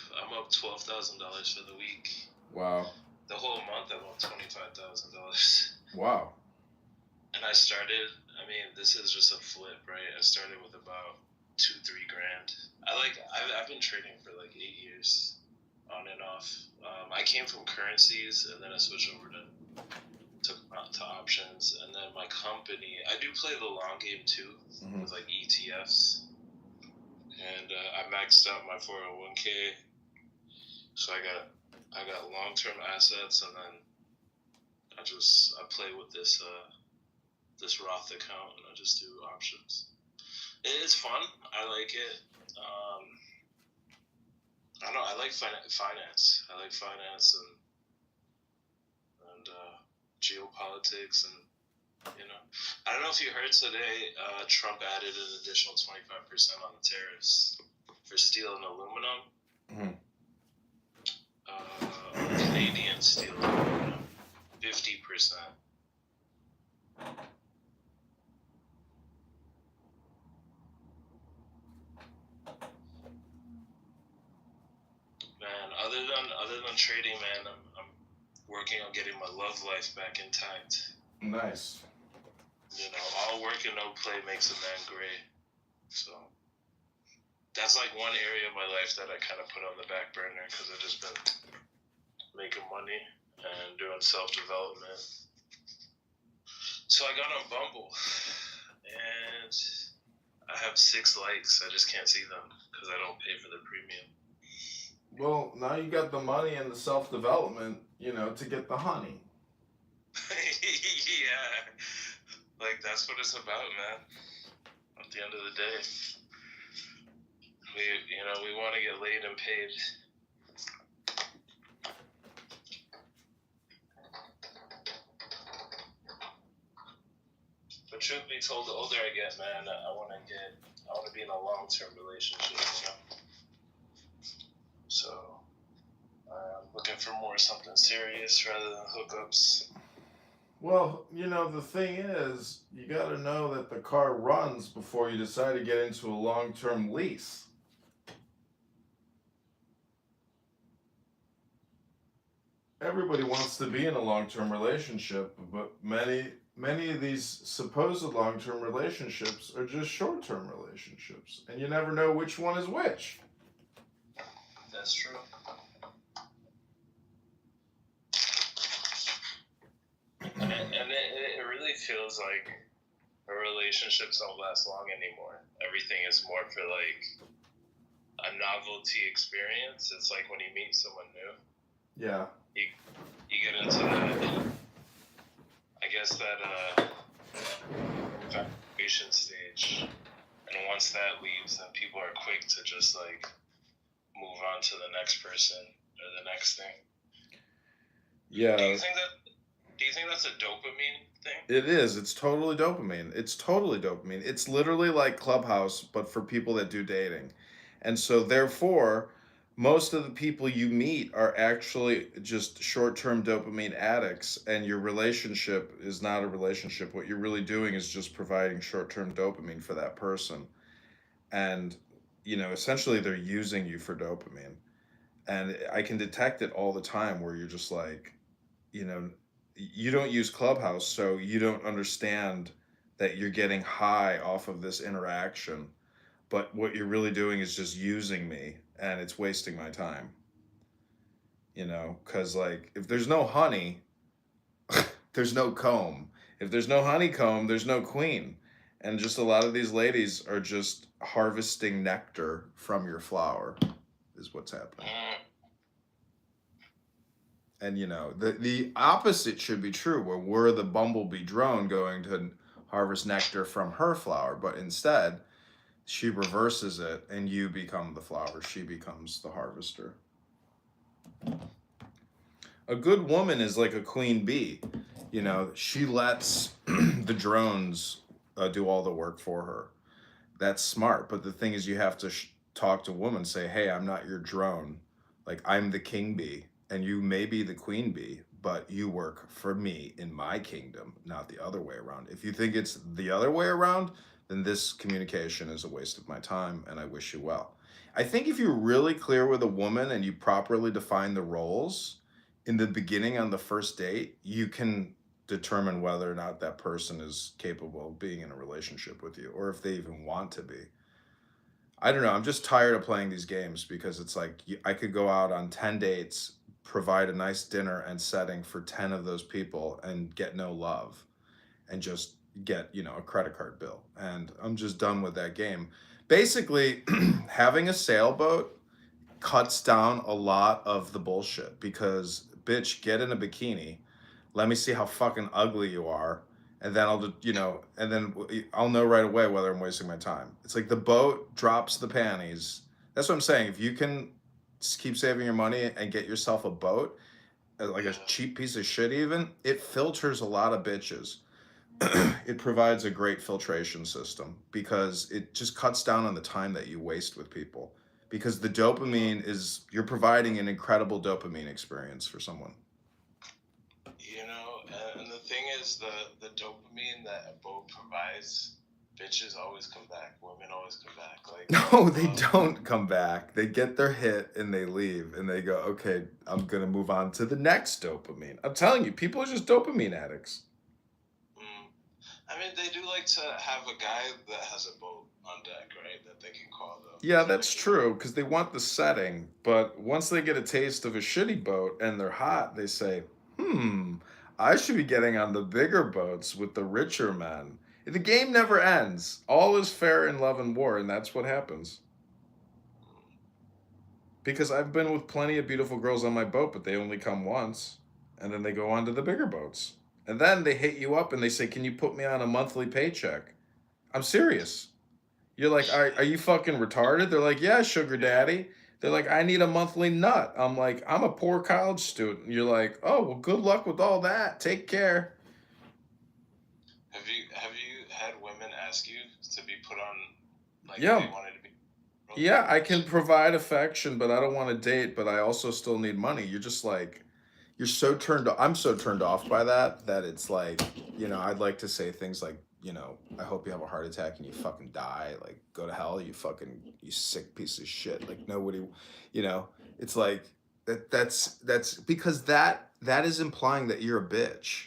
$12,000 for the week. Wow. The whole month I'm up $25,000. Wow. And this is just a flip, right? I started with about $2-3 grand. I've been trading for like 8 years, on and off. I came from currencies, and then I switched over to to options, and then my company, I do play the long game too, with like ETFs, and I maxed out my 401k, so I got long-term assets, and then I play with this Roth account, and I just do options. It's fun. I like it. I don't know. I like finance. I like finance and geopolitics, and I don't know if you heard today. Trump added an additional 25% on the tariffs for steel and aluminum. Canadian steel and aluminum, 50%. Man, other than trading, man, I'm working on getting my love life back intact. Nice. All work and no play makes a man great. So that's like one area of my life that I kind of put on the back burner because I've just been making money and doing self-development. So I got on Bumble, and I have 6 likes. I just can't see them because I don't pay for the premium. Well, now you got the money and the self-development, to get the honey. Yeah. Like, that's what it's about, man. At the end of the day. We want to get laid and paid. But truth be told, the older I get, man, I want to be in a long-term relationship, So, I'm looking for more something serious rather than hookups. Well, the thing is, you got to know that the car runs before you decide to get into a long-term lease. Everybody wants to be in a long-term relationship, but many of these supposed long-term relationships are just short-term relationships, and you never know which one is which. That's true. And it really feels like our relationships don't last long anymore. Everything is more for like a novelty experience. It's like when you meet someone new. Yeah. You get into that, I guess that infatuation stage, and once that leaves, then people are quick to just like move on to the next person or the next thing. Yeah. Do you think that's a dopamine thing? It is. It's totally dopamine. It's literally like Clubhouse, but for people that do dating. And so therefore, most of the people you meet are actually just short-term dopamine addicts, and your relationship is not a relationship. What you're really doing is just providing short-term dopamine for that person. And, essentially they're using you for dopamine. And I can detect it all the time where you're just like, you don't use Clubhouse, so you don't understand that you're getting high off of this interaction. But what you're really doing is just using me, and it's wasting my time. Because, like, if there's no honey, there's no comb. If there's no honeycomb, there's no queen. And just a lot of these ladies are just harvesting nectar from your flower, is what's happening. And, the opposite should be true, where we're the bumblebee drone going to harvest nectar from her flower. But instead, she reverses it, and you become the flower. She becomes the harvester. A good woman is like a queen bee. She lets the drones do all the work for her. That's smart. But the thing is, you have to talk to women, say, hey, I'm not your drone. Like, I'm the king bee. And you may be the queen bee, but you work for me in my kingdom, not the other way around. If you think it's the other way around, then this communication is a waste of my time, and I wish you well. I think if you're really clear with a woman and you properly define the roles in the beginning on the first date, you can determine whether or not that person is capable of being in a relationship with you, or if they even want to be. I don't know. I'm just tired of playing these games because it's like I could go out on 10 dates, provide a nice dinner and setting for 10 of those people and get no love and just get, a credit card bill. And I'm just done with that game. Basically, having a sailboat cuts down a lot of the bullshit because, bitch, get in a bikini. Let me see how fucking ugly you are. And then and then I'll know right away whether I'm wasting my time. It's like the boat drops the panties. That's what I'm saying. If you can keep saving your money and get yourself a boat, like a cheap piece of shit even, it filters a lot of bitches. It provides a great filtration system because it just cuts down on the time that you waste with people. Because the dopamine you're providing an incredible dopamine experience for someone. And the thing is, the dopamine that a boat provides, bitches always come back. Women always come back. Like, no, they don't come back. They get their hit and they leave and they go, okay, I'm gonna move on to the next dopamine. I'm telling you, people are just dopamine addicts. I mean, they do like to have a guy that has a boat on deck, right? That they can call them. Yeah, that's true, because they want the setting. But once they get a taste of a shitty boat and they're hot, they say, I should be getting on the bigger boats with the richer men. The game never ends. All is fair in love and war, and that's what happens. Because I've been with plenty of beautiful girls on my boat, but they only come once, and then they go on to the bigger boats. And then they hit you up and they say, can you put me on a monthly paycheck? I'm serious. You're like, are you fucking retarded? They're like, yeah, sugar daddy. They're like, I need a monthly nut. I'm like, I'm a poor college student. You're like, oh, well, good luck with all that. Take care. Have you had women ask you to be put on, like, Yeah. they wanted to be? Yeah, I can provide affection, but I don't want to date, but I also still need money. You're just like, I'm so turned off by that it's like, I'd like to say things like, I hope you have a heart attack and you fucking die. Like, go to hell, you sick piece of shit. Like, nobody, it's like, that's because that is implying that you're a bitch,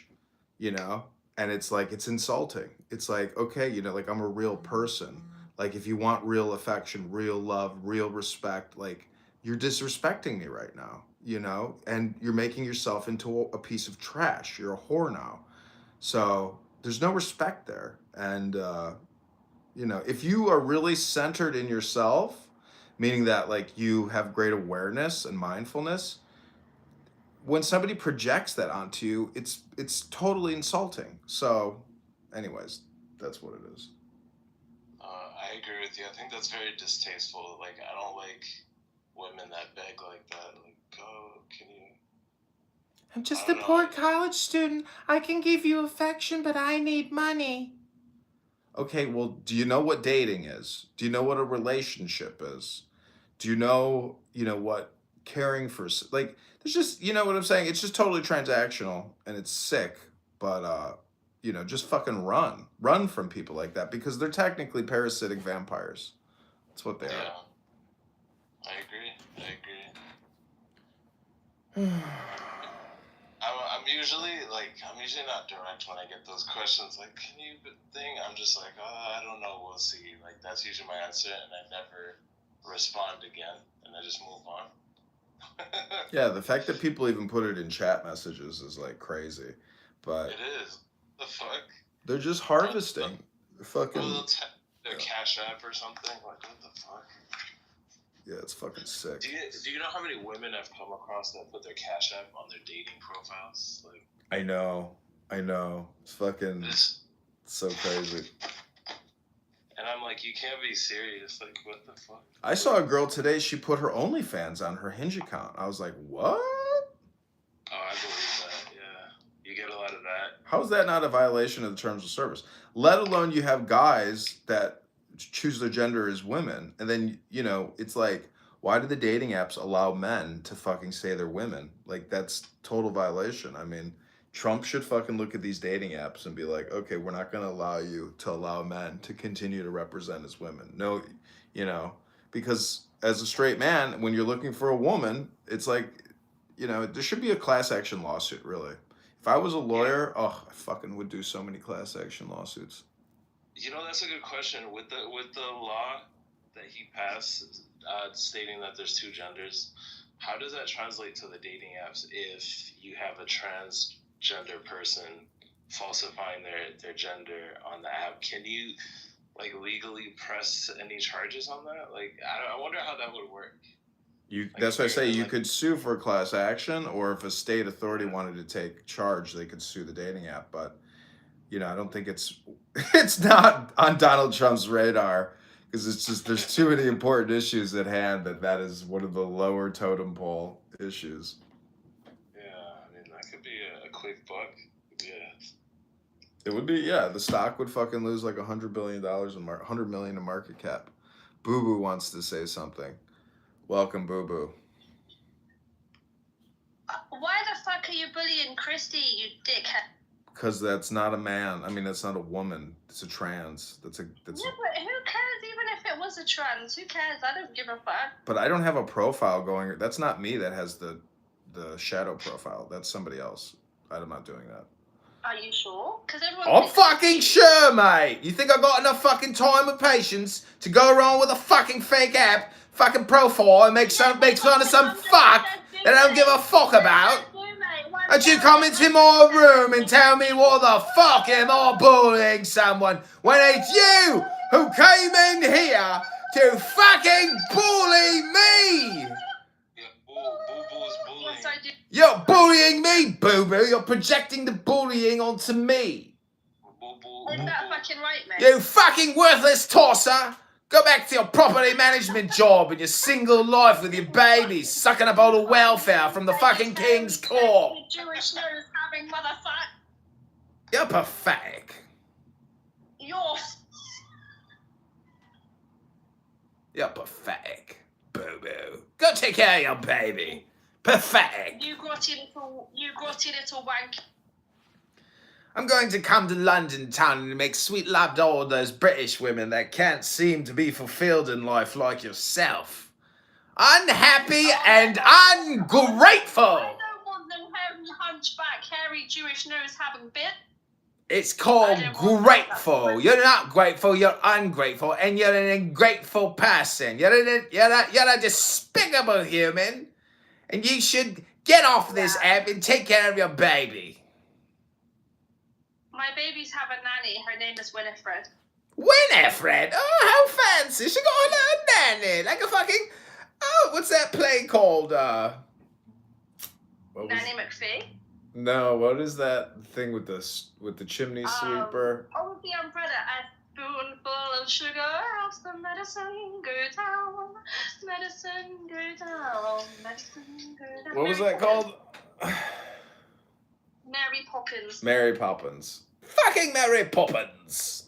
and it's like, it's insulting. It's like, okay, like, I'm a real person. Like, if you want real affection, real love, real respect, like, you're disrespecting me right now, and you're making yourself into a piece of trash. You're a whore now. So there's no respect there. And, if you are really centered in yourself, meaning that, like, you have great awareness and mindfulness, when somebody projects that onto you, it's totally insulting. So anyways, that's what it is. I agree with you. I think that's very distasteful. Like, I don't like women that beg like that. Like, can you... I'm just a poor college student. I can give you affection, but I need money. Okay, well, do you know what dating is? Do you know what a relationship is? Do you know, what caring for, like, there's just, what I'm saying? It's just totally transactional and it's sick, but, just fucking run. Run from people like that because they're technically parasitic vampires. That's what they are. I agree. I'm usually not direct when I get those questions. Like, can you thing? I'm just like, I don't know. We'll see. Like, that's usually my answer, and I never respond again, and I just move on. Yeah, the fact that people even put it in chat messages is like crazy, but it is. The fuck? They're just harvesting. Fucking. Their Cash App or something. Like, what the fuck? Yeah, it's fucking sick. Do you know how many women I've come across that put their Cash App on their dating profiles? Like, I know. It's fucking so crazy. And I'm like, you can't be serious. Like, what the fuck? I saw a girl today, she put her OnlyFans on her Hinge account. I was like, what? Oh, I believe that, yeah. You get a lot of that. How is that not a violation of the terms of service? Let alone you have guys that choose their gender as women. And then, it's like, why do the dating apps allow men to fucking say they're women? Like, that's total violation. I mean, Trump should fucking look at these dating apps and be like, okay, we're not going to allow you to allow men to continue to represent as women. No, because as a straight man, when you're looking for a woman, it's like, there should be a class action lawsuit, really. If I was a lawyer, I fucking would do so many class action lawsuits. That's a good question. With the law that he passed, stating that there's two genders, how does that translate to the dating apps if you have a transgender person falsifying their gender on the app? Can you like legally press any charges on that? Like I wonder how that would work. That's why I say you could sue for a class action, or if a state authority wanted to take charge, they could sue the dating app. But I don't think it's not on Donald Trump's radar, because it's just there's too many important issues at hand that is one of the lower totem pole issues. Yeah, I mean that could be a quick buck. Yeah. It would be, yeah. The stock would fucking lose like $100 billion $100 million in market cap. Boo Boo wants to say something. Welcome, Boo Boo. Why the fuck are you bullying Christy, you dickhead? Because that's not a man. I mean, that's not a woman. It's a trans. Yeah, but who cares? Even if it was a trans, who cares? I don't give a fuck. But I don't have a profile going. That's not me that has the shadow profile. That's somebody else. I'm not doing that. Are you sure? Because everyone. I'm fucking sure, mate. You think I got enough fucking time and patience to go around with a fucking fake app, fucking profile, and make fun of some fuck that I don't give a fuck about? And you come into my room and tell me what the fuck am I bullying someone when it's you who came in here to fucking bully me? Yes, I do. You're bullying me, Boo-Boo. You're projecting the bullying onto me. Is that fucking right, mate? You fucking worthless tosser. Go back to your property management job and your single life with your babies, sucking up all the welfare from the fucking King's Court. Jewish nose having motherfucker. You're pathetic. You're pathetic, Boo-Boo. Go take care of your baby. Pathetic. You grotty little wank. I'm going to come to London town and make sweet love to all those British women that can't seem to be fulfilled in life like yourself. Unhappy and ungrateful. I don't want them having hunchback, hairy Jewish nose having bit. It's called grateful. You're not grateful, you're ungrateful, and you're an ungrateful person. You're a despicable human, and you should get off this app and take care of your baby. My babies have a nanny. Her name is Winifred. Winifred? Oh, how fancy. She got a nanny. Like a fucking... Oh, what's that play called? Nanny McPhee? No, what is that thing with the chimney sweeper? Oh, the umbrella. A spoonful of sugar helps the medicine go down. Medicine go down. Medicine go down. What was that called? Mary Poppins. Mary Poppins. Fucking Mary Poppins.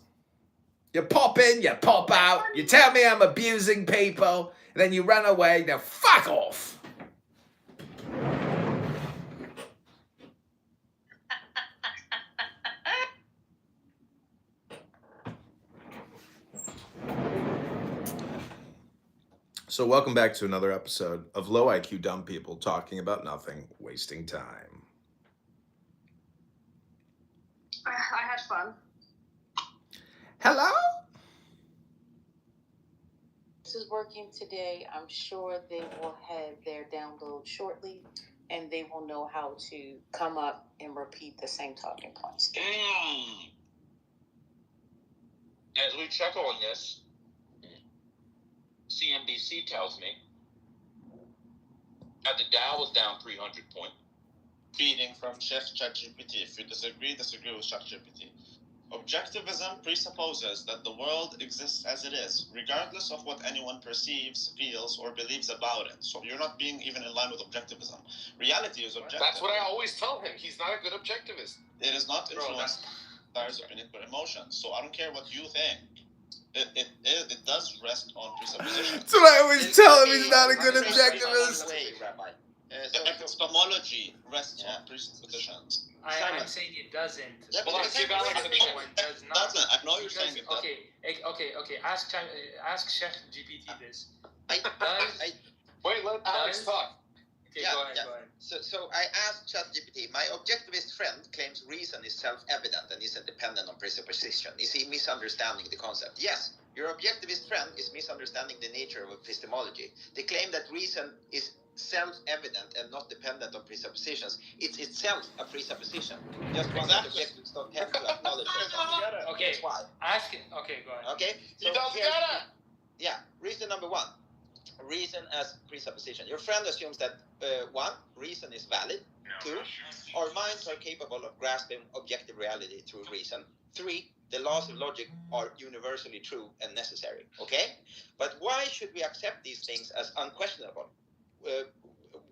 You pop in, you pop out, you tell me I'm abusing people, and then you run away. Now fuck off. So welcome back to another episode of Low IQ Dumb People talking about nothing, wasting time. I had fun. Hello? This is working today. I'm sure they will have their download shortly, and they will know how to come up and repeat the same talking points. As we check on this, CNBC tells me that the Dow was down 300 points. Feeding from Chef ChatGPT. If you disagree with ChatGPT. Objectivism presupposes that the world exists as it is, regardless of what anyone perceives, feels, or believes about it. So you're not being even in line with objectivism. Reality is objective. That's what I always tell him. He's not a good objectivist. It is not influenced by desires, opinions, but emotions. So I don't care what you think. It does rest on presuppositions. That's what I always tell him. He's not a good objectivist. Epistemology rests on presuppositions. I'm saying it doesn't. Yeah, but doesn't. I know you're saying it doesn't. Okay. Ask ChatGPT this. Wait, let Alex talk. Okay, Yeah, go ahead, yeah. go ahead. So I asked ChatGPT, my objectivist friend claims reason is self-evident and isn't dependent on presupposition. Is he misunderstanding the concept? Yes, your objectivist friend is misunderstanding the nature of epistemology. They claim that reason is self-evident and not dependent on presuppositions. It's itself a presupposition. Just one that objectives don't have to acknowledge it. Okay, That's why. ask it. Okay, go ahead. Okay, so yeah, reason number one. Reason as presupposition. Your friend assumes that one, reason is valid. Two, our minds are capable of grasping objective reality through reason. Three, the laws of logic are universally true and necessary. Okay? But why should we accept these things as unquestionable?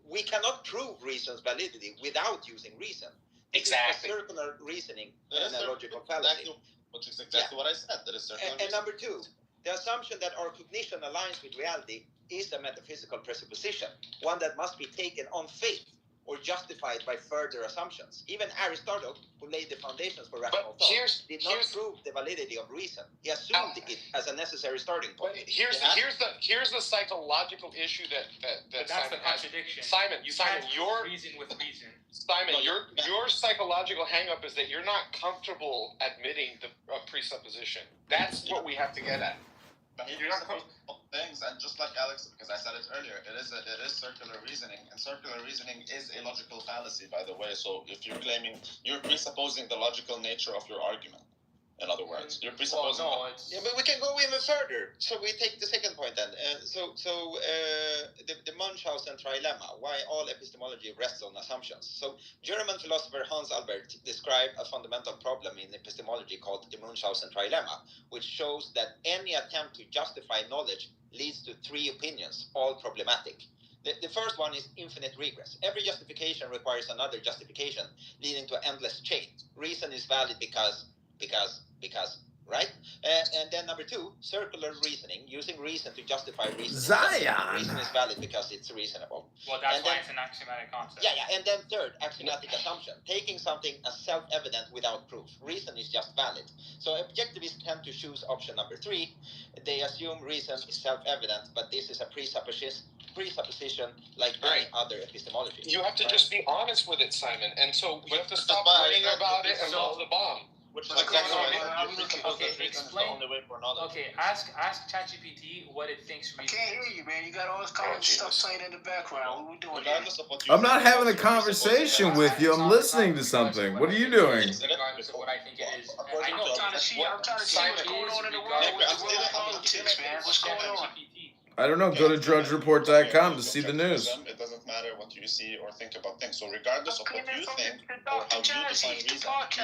We cannot prove reason's validity without using reason. Exactly. It's a circular reasoning and a logical fallacy. Which is exactly what I said. That is circular And number two, the assumption that our cognition aligns with reality is a metaphysical presupposition, one that must be taken on faith or justified by further assumptions. Even Aristotle, who laid the foundations for rational thought, did not prove the validity of reason. He assumed it as a necessary starting point. Here's the psychological issue that But that's Simon the contradiction. Simon, You Simon, can't your reason with reason. Simon, your psychological hang-up is that you're not comfortable admitting the presupposition. That's what we have to get at. But he presupposed things, and just like Alex, because I said it earlier, it is circular reasoning, and circular reasoning is a logical fallacy, by the way. So if you're claiming, you're presupposing the logical nature of your argument. In other words, you're presupposing. Yeah, but we can go even further. So we take the second point then. The Munchausen trilemma, why all epistemology rests on assumptions. So German philosopher Hans Albert described a fundamental problem in epistemology called the Munchausen trilemma, which shows that any attempt to justify knowledge leads to three opinions, all problematic. The first one is infinite regress. Every justification requires another justification, leading to an endless chain. Reason is valid because, right? And then number two, circular reasoning, using reason to justify reason. Zion! Reason is valid because it's reasonable. Well, that's why it's an axiomatic concept. Yeah, and then third, axiomatic assumption, taking something as self-evident without proof. Reason is just valid. So objectivists tend to choose option number three. They assume reason is self-evident, but this is a presupposition like any other epistemology. You have to just be honest with it, Simon. And so you have to stop worrying about it and blow the bomb. Which is exactly Okay, explain. Okay, ask ChatGPT what it thinks reason. I can't hear you, man. You got all this college stuff playing in the background. What are we doing here? I'm not having a conversation with you. I'm listening to something. What are you doing? Regardless of what I think it is. I'm trying to see what's going on in the world with the world politics, man. What's going on? I don't know. Go to drudgereport.com to see the news. It doesn't matter what you see or think about things. So regardless of what you think or how you define reason, you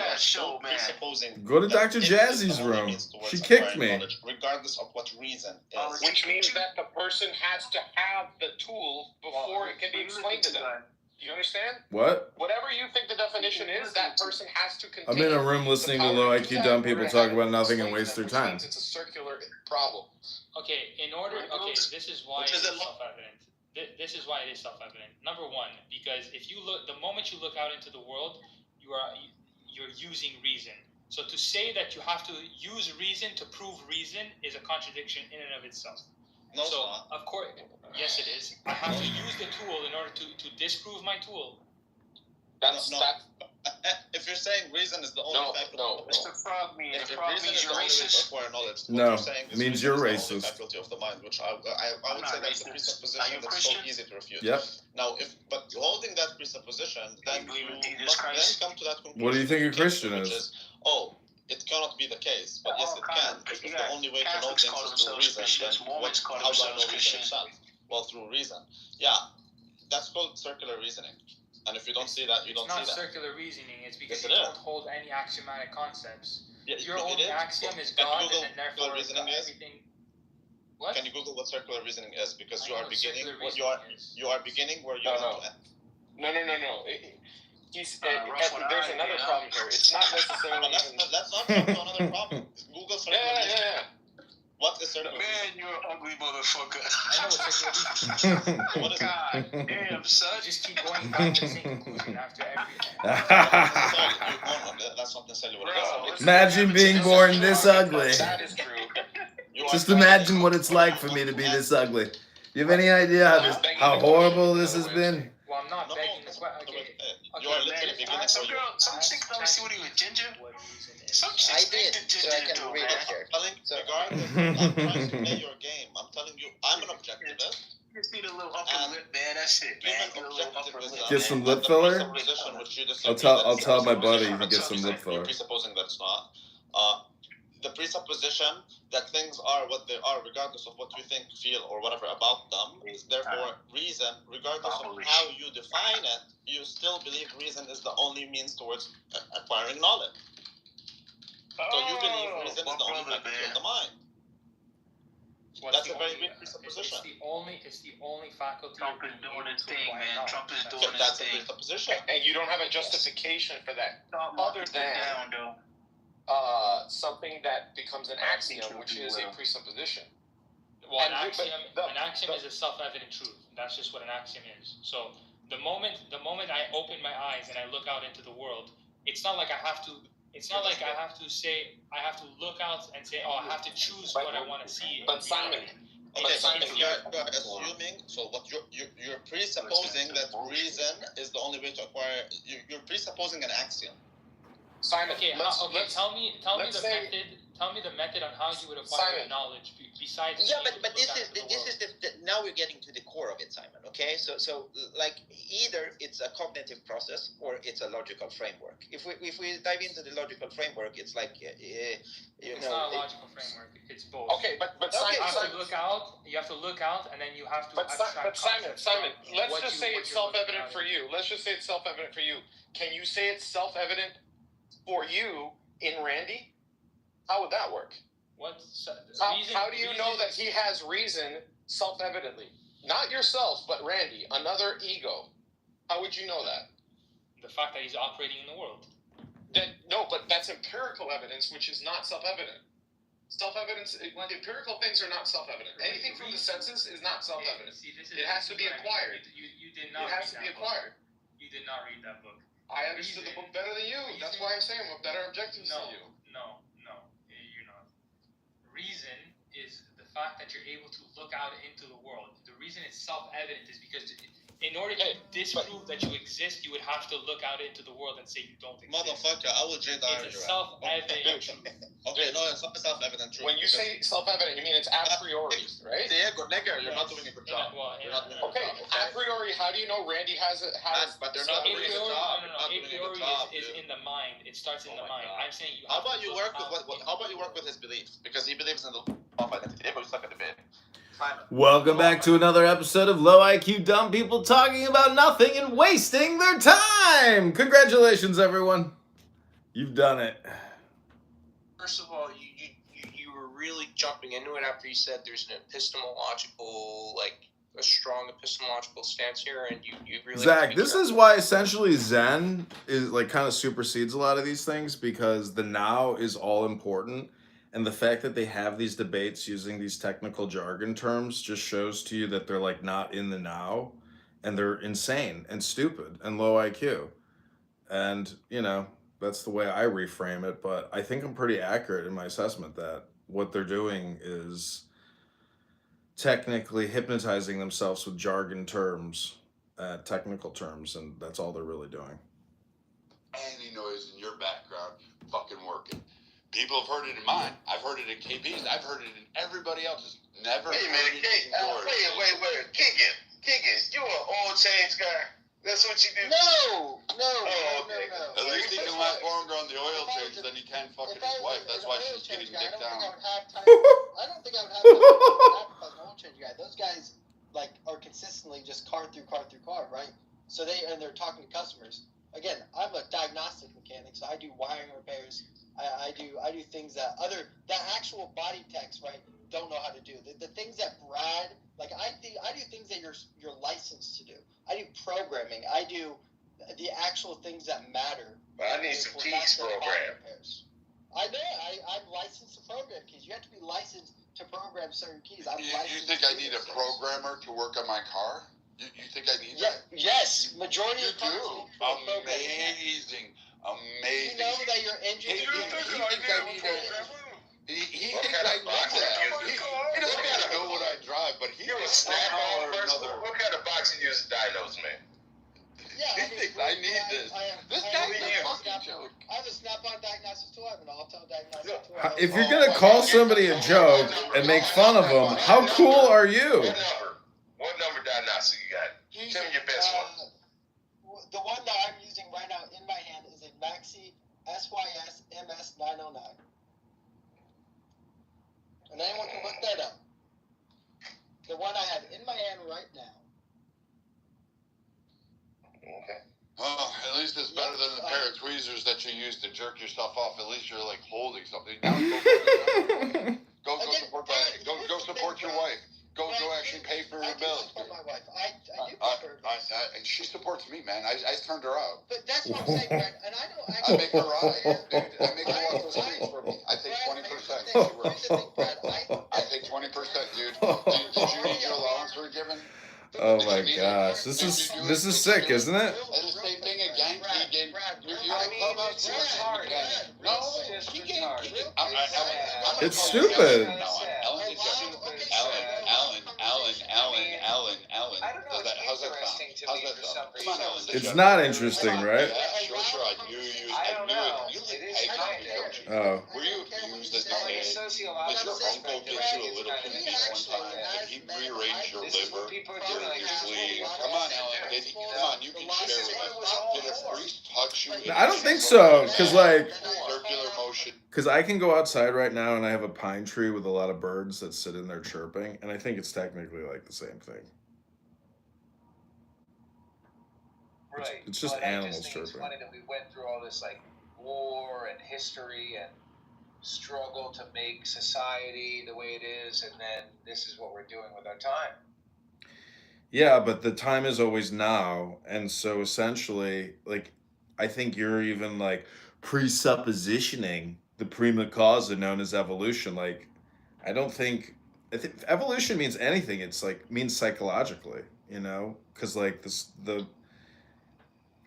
are still presupposing. Go to Dr. Jazzy's room. She kicked me. Regardless of what reason is. Which means that the person has to have the tool before it can be explained to them. Do you understand? What? Whatever you think the definition is, that person has to contain. I'm in a room listening to low IQ dumb people talk about nothing and waste their time. It's a circular problem. Okay, this is why it is self-evident. This is why it is self-evident. Number one, because if you look, the moment you look out into the world, you're using reason. So to say that you have to use reason to prove reason is a contradiction in and of itself. No, so of course, yes, it is. I have to use the tool in order to disprove my tool. If you're saying reason is the only faculty, Mr. Frog means if reason is the only way to acquire knowledge, no, what you're saying is means you're reason is the only racist. faculty of the mind, which I would say that's a presupposition that's so easy to refute. Yep. Now, but holding that presupposition, then you must then come to that conclusion. What do you think a Christian which is? It cannot be the case, but yes, it can. Because the only way to know things is through reason. Then how do I know reason itself? Well, through reason. Yeah, that's called circular reasoning. And if you don't see that, you don't see that. It's not circular reasoning. It's because Yes, you don't hold any axiomatic concepts. Yeah, Your only axiom is God, and then therefore everything. What? Can you Google what circular reasoning is? Because you I are know what beginning. circular You are beginning where you want to end. No. There's another problem here. It's not necessarily. Let's not jump to another problem. Google circular reasoning. Yeah. What is circular reasoning? Man, you're an ugly motherfucker. I know what circular reasoning is. What is God damn, son. You just keep going back to the same conclusion after everything. That's not necessarily what it is. Imagine being born this ugly. That is true. Just imagine what it's like for me to be this ugly. You have any idea how horrible this has been? Well, not begging the question. Okay. You are literally beginning Some girl, some chick told me she would eat ginger. Some chick think the ginger do, man. I'm trying to play your game. I'm telling you, I'm an objectivist. Just need a little upper lip, man. That's it, man. Get a little upper lip. Get some lip filler? I'll tell my buddy to get some lip filler. Presupposing that it's not. The presupposition that things are what they are, regardless of what you think, feel, or whatever about them, is therefore reason, regardless of how you define it, you still believe reason is the only means towards acquiring knowledge. So you believe reason is the only faculty of the mind. That's a very big presupposition. It's the only faculty. Trump is doing his thing, man. Trump is doing his That's a thing. presupposition. And you don't have a justification for that, other than something that becomes an axiom, which is a presupposition. Well, an axiom is a self-evident truth. That's just what an axiom is. So the moment I open my eyes and I look out into the world, it's not like I have to. It's not like I have to say I have to look out and say, oh, I have to choose what I want to see. But Simon, you're assuming. So what you're presupposing that reason is the only way to acquire. You're presupposing an axiom. Simon, tell me the method on how you would acquire knowledge besides. Yeah, but this is now we're getting to the core of it, Simon. Okay, so like either it's a cognitive process or it's a logical framework. If we dive into the logical framework, it's like it's not a logical framework. It's both. Okay, but Simon, you have to look out, and then you have to. But Simon, let's just say it's self-evident for you. Let's just say it's self-evident for you. Can you say it's self-evident for you in Randy? How would that work? How do you know that he has reason self-evidently? Not yourself, but Randy, another ego. How would you know that? The fact that he's operating in the world. No, but that's empirical evidence, which is not self-evident. Empirical things are not self-evident. Anything from the senses is not self-evident. It has to be acquired. You did not. It has to be acquired. You did not read that book. I understood the book better than you. That's why I'm saying I'm a better objective than you. No, you're not. Reason is the fact that you're able to look out into the world. The reason it's self-evident is because in order to disprove that you exist, you would have to look out into the world and say you don't exist. Motherfucker, I will Jedi. It's a self-evident truth. Okay, no, it's not self-evident truth. When you say self-evident, you mean it's a priori, right? You're not doing a good job. Okay, a priori, how do you know Randy has? But they're not doing a good job. A priori is in the mind. It starts in the mind. I'm saying you. How about you work with his beliefs? Because he believes in the law of identity. But we suck at the bit. Welcome back to another episode of Low IQ Dumb People talking about nothing and wasting their time. Congratulations, everyone. You've done it. First of all, you were really jumping into it after you said there's an epistemological, a strong epistemological stance here, and you really... Zach, this is why essentially Zen is kind of supersedes a lot of these things, because the now is all important. And the fact that they have these debates using these technical jargon terms just shows to you that they're not in the now, and they're insane and stupid and low IQ. And, that's the way I reframe it. But I think I'm pretty accurate in my assessment that what they're doing is technically hypnotizing themselves with jargon terms, technical terms, and that's all they're really doing. Any noise in your background fucking working. People have heard it in mine. I've heard it in KB's. I've heard it in everybody else's. Never. Wait a minute, wait. Kiggin, you an oil change guy. That's what you do? No. At least he can last longer on the oil change than he can fucking his wife. That's why she's getting dick down. I don't think I would have time to advertise an oil change guy. Those guys are consistently just car through car, right? So they're talking to customers. Again, I'm a diagnostic mechanic, so I do wiring repairs. I do things that actual body techs, right, don't know how to do. The things that Brad, I do things that you're licensed to do. I do programming. I do the actual things that matter. But I need some keys program. I'm licensed to program keys. You have to be licensed to program certain keys. You think I need a programmer to work on my car? You think I need that? Yes, majority of cars need amazing. You know that your engine... He thinks I need that. He doesn't even know what I drive, but he What kind of box you use to diagnose, man? Yeah, He thinks I need this. This guy's a fucking joke. I have a Snap-on diagnosis tool. I have an Alto diagnosis tool. If you're gonna call somebody a joke and make fun of them, how cool are you? What number diagnostic you got? Tell me your best one. The one that I'm using right now in my hand is a Maxi SYS MS 909. And anyone can look that up. The one I have in my hand right now. Okay. Oh, at least it's better than the pair of tweezers that you use to jerk yourself off. At least you're like holding something. Now go support that. Go support your wife. Go actually pay for your bills. I my wife. I do pay for her bills. And she supports me, man. I turned her out. But that's what I'm saying, Brad. And I don't I actually. make her ride, dude. I make her walk those streets for me. I take 20%. I take 20%, dude. Did you need your allowance for given? Oh my gosh, this is sick, isn't it? And the same thing again. You're on Clubhouse. No, he gave. It's stupid. Alan. How's that sound? Come on, Alan. It's not interesting, right? Yeah, sure. I knew you. I don't knew know. it. You It like is egg kind on me, don't you? Oh. Were you abused as a From a kid? sociological Was your uncle perspective, get I you think a it's little kind of piece one time? Did he rearrange your This is liver what people are during doing. your This is what sleep? we want Come on, to Alan. do. Come on, you can share with us. Did a priest touch you? I don't think so, cause like, Circular motion. cause I can go outside right now and I have a pine tree with a lot of birds that sit in there chirping, and I think it's technically like the same thing. Right. It's just but animals I just think chirping. It's funny that we went through all this like war and history and struggle to make society the way it is, and then this is what we're doing with our time. Yeah, but the time is always now, and so essentially, like, I think you're even like presuppositioning the prima causa known as evolution. Like, I don't think I think evolution means anything. It's like means psychologically, you know, because like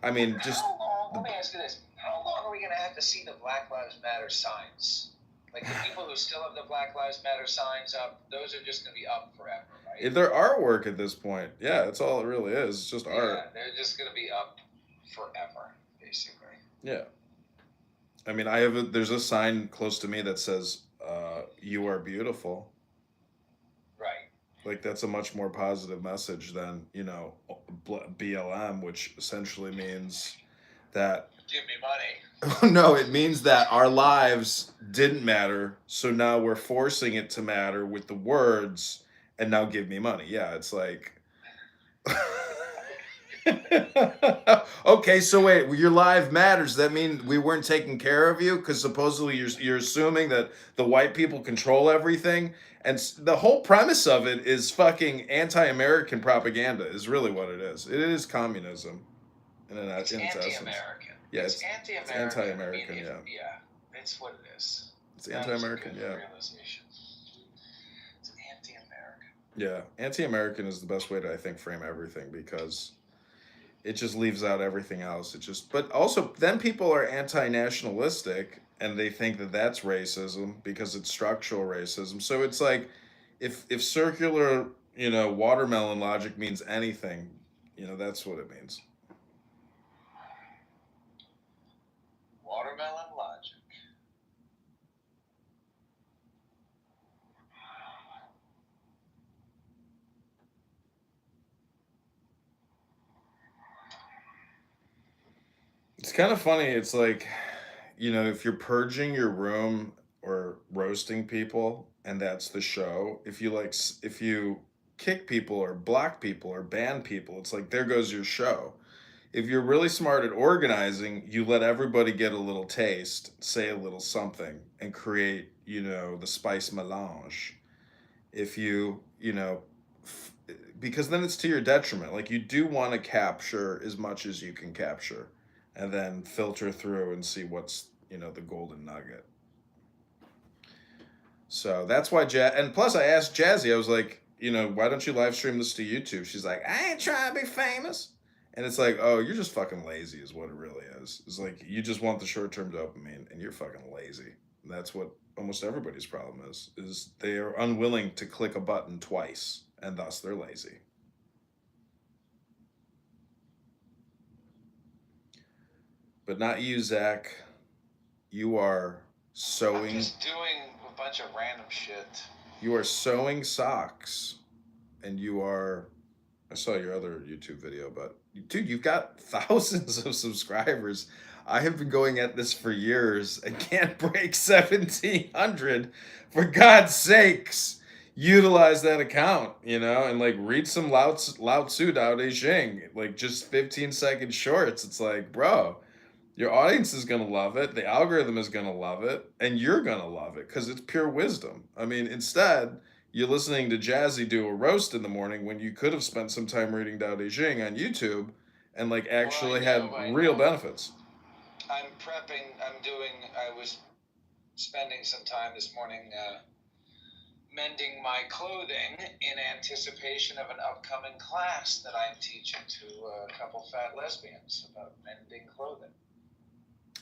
I mean, just How long? Let me ask you this: how long are we going to have to see the Black Lives Matter signs? Like the people who still have the Black Lives Matter signs up, those are just going to be up forever, right? they're artwork at this point. Yeah, that's all it really is. It's just art. Yeah, they're just going to be up forever, basically. Yeah. I mean, there's a sign close to me that says, "You are beautiful." Right. Like that's a much more positive message than BLM, which essentially means that. Give me money. No, it means that our lives didn't matter, so now we're forcing it to matter with the words, and now give me money. Yeah, it's like. Okay, so wait, your life matters. That mean we weren't taking care of you because supposedly you're assuming that the white people control everything, and the whole premise of it is fucking anti-American propaganda. Is really what it is. It is communism, in its essence. Yeah, it's anti-American. anti-American. I mean, Yeah, that's what it is. it's anti-American. That is a good Yeah. realization. It's anti-American. Yeah, anti-American is the best way to, I think, frame everything because it just leaves out everything else. But also then people are anti-nationalistic and they think that that's racism because it's structural racism. So it's like, if circular, watermelon logic means anything, that's what it means. Watermelon logic. It's kind of funny. It's like, if you're purging your room or roasting people and that's the show, if you kick people or block people or ban people, it's like, there goes your show. If you're really smart at organizing, you let everybody get a little taste, say a little something, and create, the spice melange. If because then it's to your detriment. Like, you do want to capture as much as you can capture and then filter through and see what's, the golden nugget. So that's why and plus I asked Jazzy, I was like, why don't you live stream this to YouTube? She's like, I ain't trying to be famous. And it's like, oh, you're just fucking lazy is what it really is. It's like, you just want the short-term dopamine and you're fucking lazy. And that's what almost everybody's problem is they are unwilling to click a button twice and thus they're lazy. but not you, Zach. You are sewing. I'm just doing a bunch of random shit. You are sewing socks, and you are. I saw your other YouTube video, but dude, you've got thousands of subscribers. I have been going at this for years and can't break 1,700. For God's sakes, utilize that account, and like read some Lao Tzu Dao De Jing, like just 15-second shorts. It's like, bro, your audience is gonna love it. The algorithm is gonna love it, and you're gonna love it because it's pure wisdom. I mean, instead, you're listening to Jazzy do a roast in the morning when you could have spent some time reading Dao De Jing on YouTube, and like actually had real benefits. I'm prepping. I was spending some time this morning mending my clothing in anticipation of an upcoming class that I'm teaching to a couple fat lesbians about mending clothing.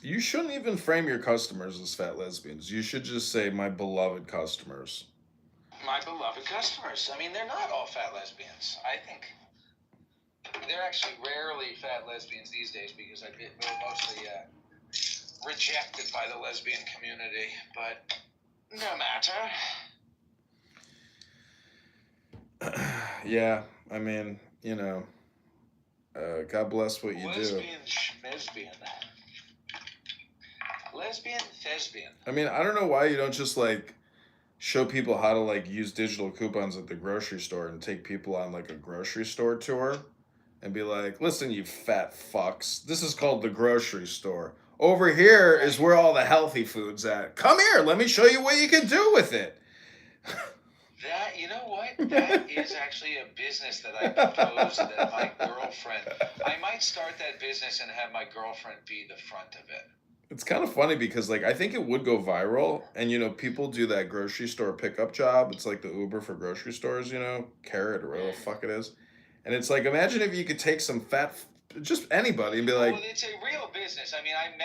You shouldn't even frame your customers as fat lesbians. You should just say, my beloved customers. My beloved customers. I mean, they're not all fat lesbians. I think they're actually rarely fat lesbians these days because they're mostly rejected by the lesbian community. But no matter. Yeah, I mean, God bless what you do. Lesbian schmesbian. Lesbian thespian. I mean, I don't know why you don't just like show people how to like use digital coupons at the grocery store and take people on like a grocery store tour and be like, listen, you fat fucks, this is called the grocery store. Over here is where all the healthy food's at. Come here, let me show you what you can do with it. That, you know what? That is actually a business that I proposed that my girlfriend, I might start that business and have my girlfriend be the front of it. It's kind of funny because like I think it would go viral, and people do that grocery store pickup job. It's like the Uber for grocery stores, Carrot or whatever the fuck it is. And it's like, imagine if you could take some fat, just anybody, and be like, well, it's a real business. I mean, I've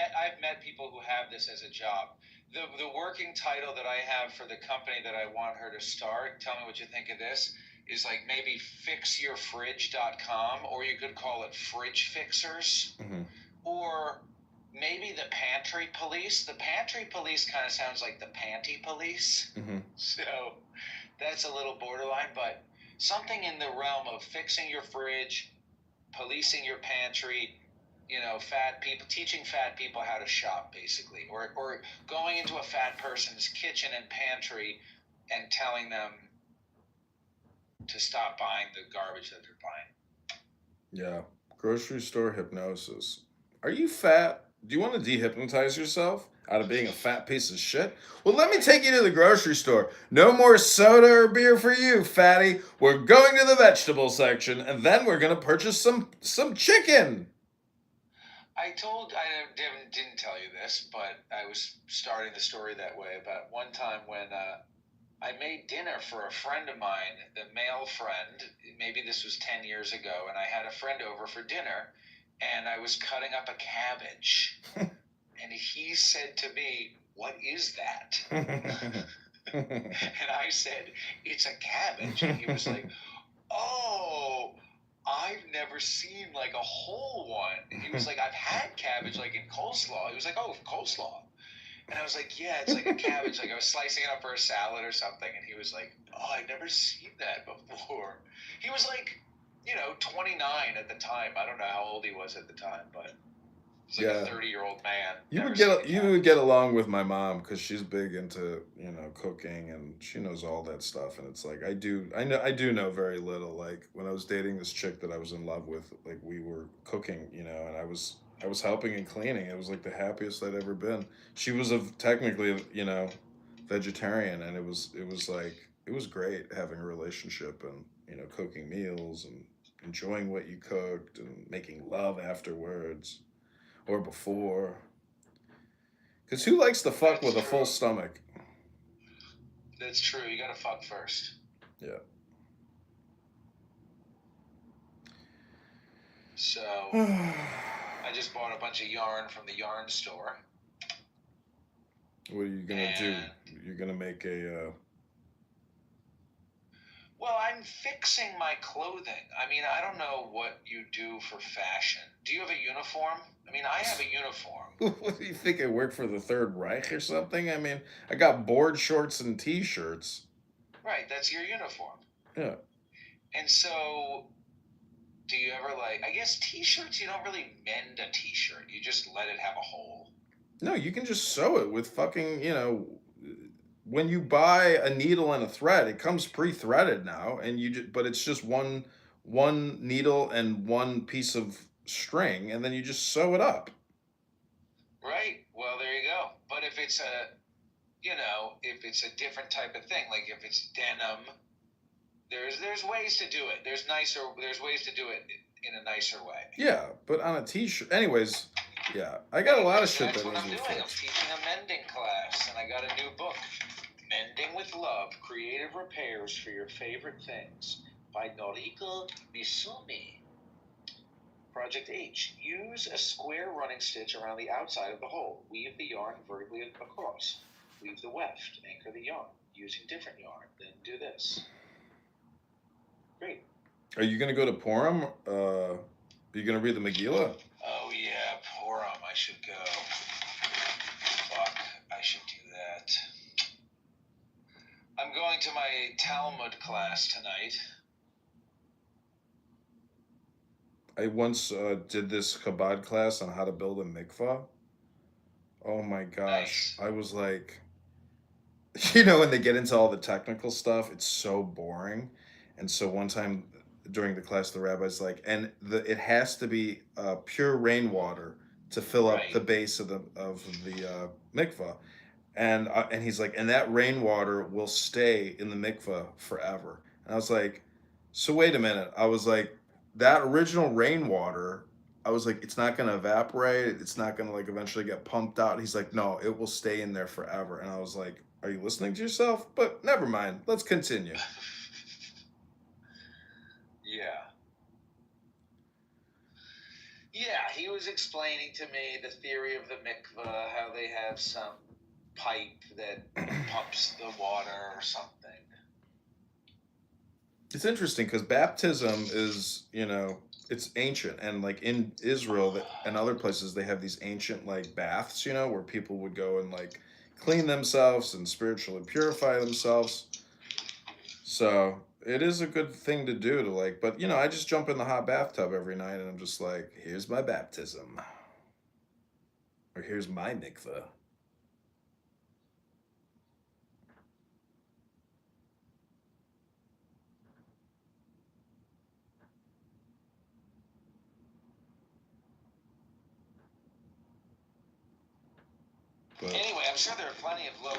met people who have this as a job. The working title that I have for the company that I want her to start, tell me what you think of this, is like maybe fixyourfridge.com, or you could call it Fridge Fixers, or maybe the Pantry Police. The Pantry Police kind of sounds like the Panty Police. So that's a little borderline, but something in the realm of fixing your fridge, policing your pantry, fat people, teaching fat people how to shop, basically, or going into a fat person's kitchen and pantry and telling them to stop buying the garbage that they're buying. Yeah, grocery store hypnosis. Are you fat? Do you want to dehypnotize yourself out of being a fat piece of shit? Well, let me take you to the grocery store. No more soda or beer for you, fatty. We're going to the vegetable section, and then we're going to purchase some chicken. I didn't tell you this, but I was starting the story that way about one time when I made dinner for a friend of mine, the male friend. Maybe this was 10 years ago, and I had a friend over for dinner, and I was cutting up a cabbage, and he said to me, "What is that?" And I said, "It's a cabbage." And he was like, "Oh, I've never seen like a whole one." And he was like, "I've had cabbage like in coleslaw." He was like, "Oh, coleslaw." And I was like, "Yeah, it's like a cabbage." Like I was slicing it up for a salad or something. And he was like, "Oh, I've never seen that before." He was like, 29 at the time. I don't know how old he was at the time, but he's like a 30-year-old man. You would get along with my mom because she's big into cooking, and she knows all that stuff. And it's like I do know very little. Like when I was dating this chick that I was in love with, like we were cooking, and I was helping and cleaning. It was like the happiest I'd ever been. She was technically vegetarian, and it was great having a relationship and cooking meals and enjoying what you cooked and making love afterwards or before. Because who likes to fuck with a full stomach? That's true. You gotta fuck first. Yeah. So I just bought a bunch of yarn from the yarn store. What are you gonna do? You're gonna make a Well, I'm fixing my clothing. I mean, I don't know what you do for fashion. Do you have a uniform I mean, I have a uniform. What do you think? I work for the Third Reich or something? I mean, I got board shorts and T-shirts. Right, that's your uniform. Yeah. And so, do you ever like? I guess T-shirts. You don't really mend a T-shirt. You just let it have a hole. No, you can just sew it with fucking, when you buy a needle and a thread, it comes pre-threaded now, and but it's just one needle and one piece of string, and then you just sew it up. Right. Well, there you go. But if it's if it's a different type of thing, like if it's denim, there's ways to do it. There's ways to do it in a nicer way. Yeah, but on a T-shirt, anyways. Yeah, I got a lot of shit that That's what needs I'm to be doing. I'm fixed. teaching a mending class, and I got a new book, Mending with Love: Creative Repairs for Your Favorite Things by Noriko Misumi. Project H. Use a square running stitch around the outside of the hole. Weave the yarn vertically across. Weave the weft. Anchor the yarn using different yarn. Then do this. Great. Are you gonna go to Purim? Are you gonna read the Megillah? Oh yeah, Purim. I should go. Fuck, I should do that. I'm going to my Talmud class tonight. I once did this Chabad class on how to build a mikvah. Oh my gosh. I was like, when they get into all the technical stuff, it's so boring. And so one time during the class, the rabbi's like, and it has to be pure rainwater to fill up the base of the mikvah. And he's like, and that rainwater will stay in the mikvah forever. And I was like, so wait a minute. I was like, that original rainwater, I was like, it's not going to evaporate. It's not going to eventually get pumped out. He's like, no, it will stay in there forever. And I was like, are you listening to yourself? But never mind. Let's continue. Yeah. Yeah, he was explaining to me the theory of the mikvah, how they have some pipe that pumps the water or something. It's interesting because baptism is, it's ancient. And in Israel and other places, they have these ancient baths, where people would go and clean themselves and spiritually purify themselves. So it is a good thing to do but I just jump in the hot bathtub every night and I'm just like, here's my baptism. Or here's my mikvah. But anyway, I'm sure there are plenty of low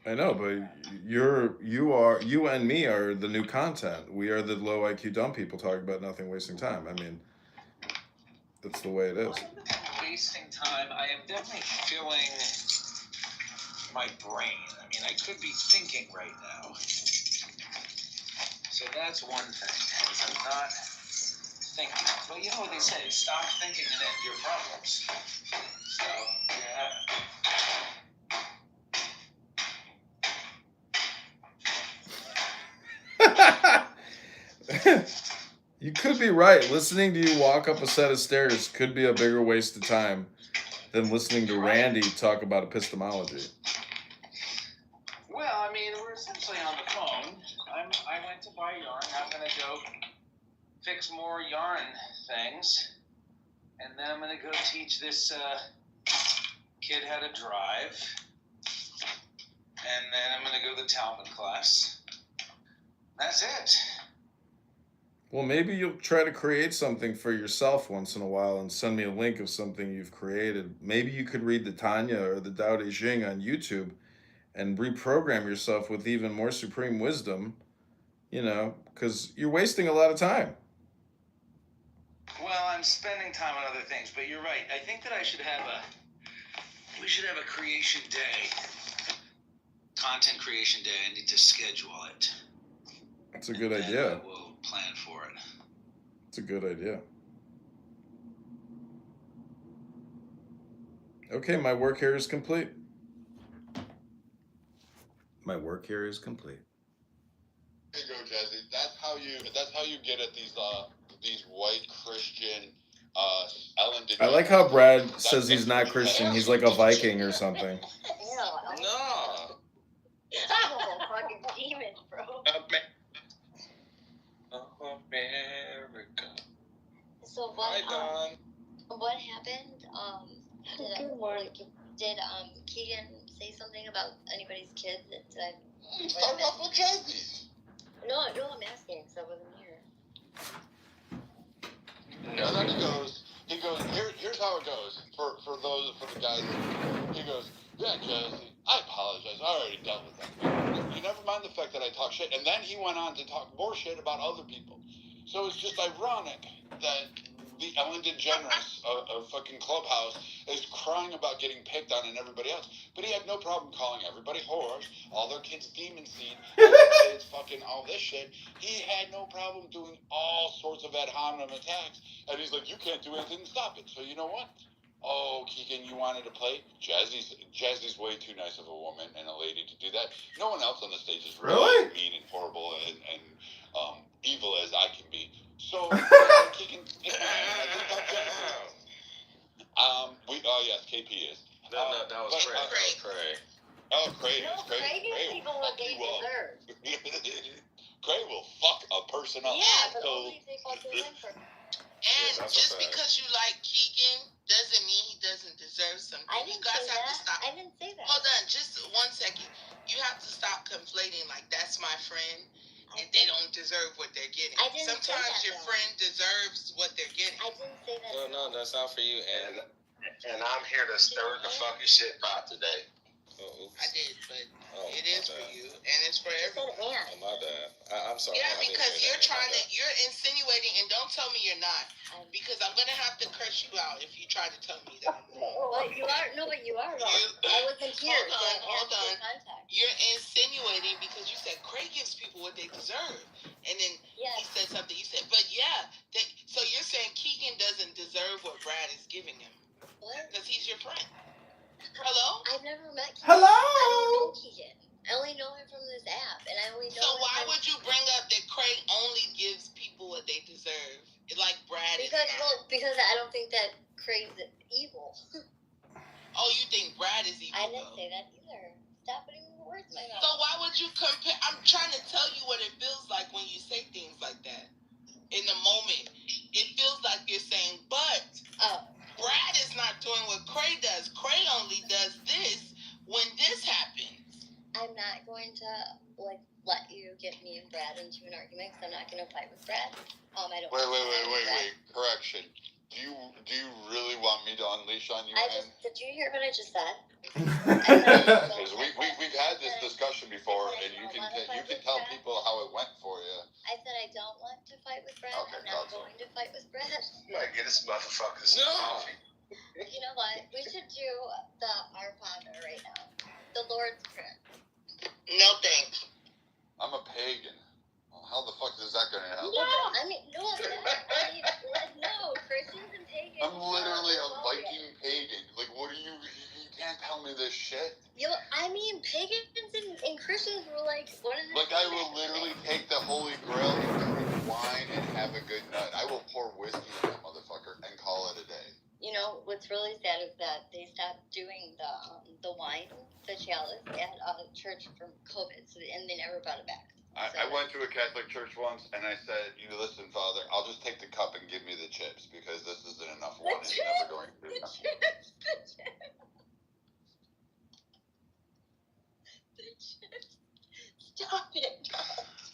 I know, but you and me are the new content. We are the low IQ dumb people talking about nothing, wasting time. I mean, that's the way it is. Wasting time. I am definitely filling my brain. I mean, I could be thinking right now. So that's one thing. I'm not thinking. But you know what they say, stop thinking and end your problems. So, yeah. You could be right. Listening to you walk up a set of stairs could be a bigger waste of time than listening to Randy talk about epistemology. Well, I mean, we're essentially on the phone. I went to buy yarn. I'm going to go fix more yarn things. And then I'm going to go teach this kid how to drive. And then I'm going to go to the Talmud class. That's it. Well, maybe you'll try to create something for yourself once in a while and send me a link of something you've created. Maybe you could read the Tanya or the Tao Te Ching on YouTube and reprogram yourself with even more supreme wisdom, because you're wasting a lot of time. Well, I'm spending time on other things, but you're right. I think that we should have a creation day. Content creation day. I need to schedule it. That's a good idea. We'll plan for it. It's a good idea. Okay, my work here is complete. My work here is complete. There you go, Jazzy. That's how how you get at these white Christian Ellen DeGeneres. I like how Brad says he's not Christian. He's like a Viking or something. No. Fucking demon, bro. America. So what happened? Did Keegan say something about anybody's kids? Start off with Jazzy's. No, I'm asking because I wasn't here. And then he goes, here's how it goes for the guys. He goes, yeah, Jazzy, I apologize. I already dealt with that. You never mind the fact that I talk shit. And then he went on to talk more shit about other people. So it's just ironic that the Ellen DeGeneres of fucking Clubhouse is crying about getting picked on and everybody else. But he had no problem calling everybody whores, all their kids demon seed, all their kids fucking all this shit. He had no problem doing all sorts of ad hominem attacks. And he's like, you can't do anything to stop it. So you know what? Oh, Keegan, you wanted to play? Jazzy's way too nice of a woman and a lady to do that. No one else on the stage is really mean and horrible and evil as I can be. So, Keegan, yes, KP is. No, that was Craig. Oh, Craig is. Craig gives people what they deserve. Craig will fuck a person up. Yeah, but only if they fuck with him first. And just because you like Keegan doesn't mean he doesn't deserve something. I didn't say that. I didn't say that. Hold on, just 1 second. You have to stop conflating like that's my friend and they don't deserve what they're getting. I didn't say Sometimes that, your friend deserves what they're getting. I didn't say that. No, that's not for you. And I'm here to stir the fucking shit pot today. I did, but it is for you, and it's for everyone. Oh, my bad. I'm sorry. Yeah, because you're insinuating, and don't tell me you're not, because I'm gonna have to curse you out if you try to tell me that. But you are wrong. I wasn't here. Hold on. You're insinuating because you said Craig gives people what they deserve, and then he said something. You said, but so you're saying Keegan doesn't deserve what Brad is giving him? What? Because he's your friend. Hello? I've never met Keegan. Hello? I don't know Keegan. I only know him from this app, and I only know So why would you bring up that Craig only gives people what they deserve? Like Brad is not. Because I don't think that Craig's evil. Oh, you think Brad is evil? I didn't say that either. Stop putting words in my mouth. So why would you compare? I'm trying to tell you what it feels like when you say things like that. In the moment, it feels like you're saying, but Brad is not doing what Craig does. Craig only does this when this happens. I'm not going to let you get me and Brad into an argument because I'm not going to fight with Brad. I don't. Wait. Correction. Do you really want me to unleash on you? Did you hear what I just said? Because we've had this discussion before, and you can tell people how it went for you. I said I don't want to fight with Brad. Okay, I'm not going to fight with Brad. You might get this motherfucker some coffee. You know what? We should do our Father right now. The Lord's Prayer. No thanks. I'm a pagan. Well, how the fuck is that gonna help? No, Christians and pagans. I'm literally a Viking pagan. Like, what are you? You can't tell me this shit. Pagans and Christians were like one of the. Like, I will literally take the Holy Grail and drink wine and have a good nut. I will pour whiskey in that motherfucker and call it a day. You know what's really sad is that they stopped doing the wine, the chalice at church from COVID, and they never brought it back. I went to a Catholic church once, and I said, listen, Father, I'll just take the cup and give me the chips, because this isn't enough wine. It's never going to be enough. Stop it.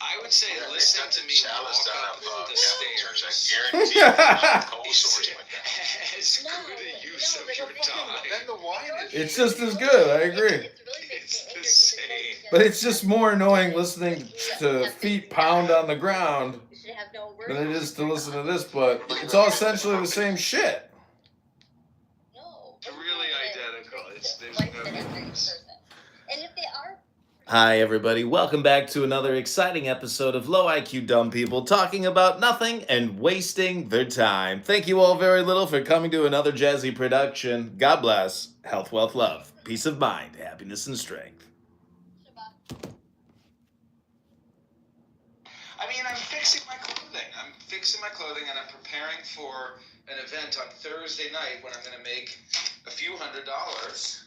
I would say listen to me walk up the stairs. I guarantee you cold sores with that. As good a use of your time. Then the wine is... It's just as good, I agree. It's the same. But it's just more annoying listening to feet pound on the ground than it is to listen to this, but it's all essentially the same shit. It's really identical. There's no difference. And if they are. Hi, everybody. Welcome back to another exciting episode of Low IQ Dumb People talking about nothing and wasting their time. Thank you all very little for coming to another jazzy production. God bless. Health, wealth, love, peace of mind, happiness, and strength. I mean, mean, I'm fixing my clothing. And I'm preparing for an event on Thursday night when I'm going to make a few $100s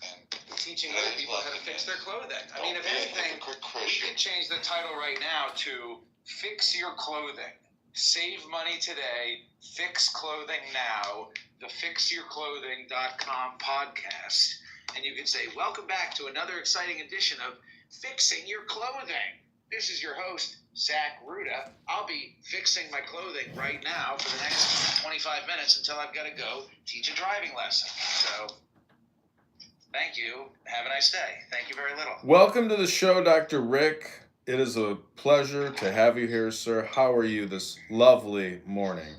teaching other people how to fix their clothing. I mean, if anything, we could change the title right now to Fix Your Clothing. Save money today, fix clothing now, the FixYourClothing.com podcast. And you can say, welcome back to another exciting edition of Fixing Your Clothing. This is your host, Zach Ruda. I'll be fixing my clothing right now for the next 25 minutes until I've got to go teach a driving lesson. So, thank you. Have a nice day. Thank you very little. Welcome to the show, Dr. Rick. It is a pleasure to have you here, sir. How are you this lovely morning?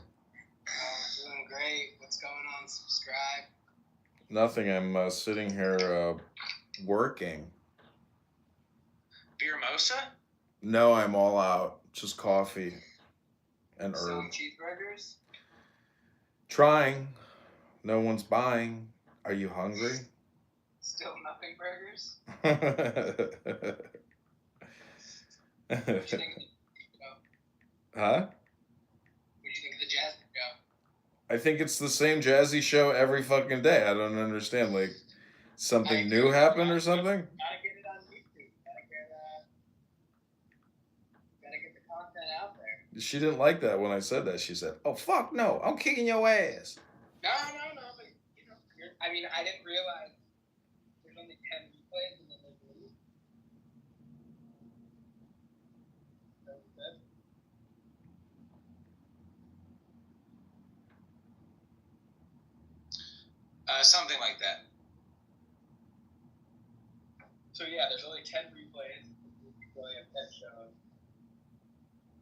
Doing great. What's going on? Subscribe. Nothing. I'm sitting here working. Beer mosa? No, I'm all out. Just coffee and herb. Some cheeseburgers? Trying. No one's buying. Are you hungry? Still nothing burgers? Huh? What do you think of the jazz show? I think it's the same jazzy show every fucking day. I don't understand. Like, something new happened or something? Gotta get it on YouTube. Gotta get the content out there. She didn't like that when I said that. She said, "Oh fuck no, I'm kicking your ass." No. But, I mean, I didn't realize there's only 10 replays and then there's a lead. Something like that. So yeah, there's only 10 replays. Really have 10 shows.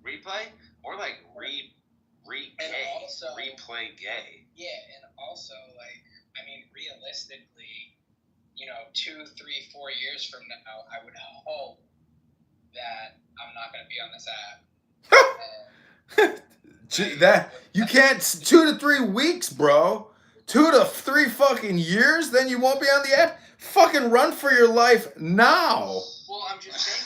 Replay? Or like replay gay. Yeah, and also, like, I mean, realistically, 2, 3, 4 years from now, I would hope that I'm not going to be on this app. That you can't 2 to 3 weeks, bro. 2 to 3 fucking years, then you won't be on the app. Fucking run for your life now. Well, I'm just saying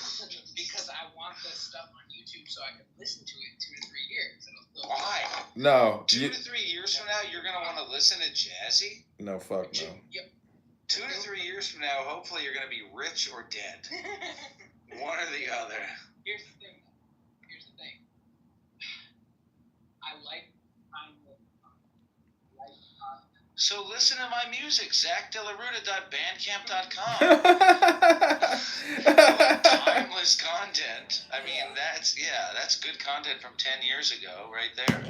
because I want this stuff on YouTube so I can listen to it 2 to 3 years. Why? No. 2 to 3 years from now, you're gonna want to listen to Jazzy? No, fuck no. Yep. 2 to 3 years from now, hopefully you're gonna be rich or dead. One or the other. Here's the thing. I like So listen to my music, ZachDelaRuda.bandcamp.com. Timeless content. I mean, that's good content from 10 years ago, right there.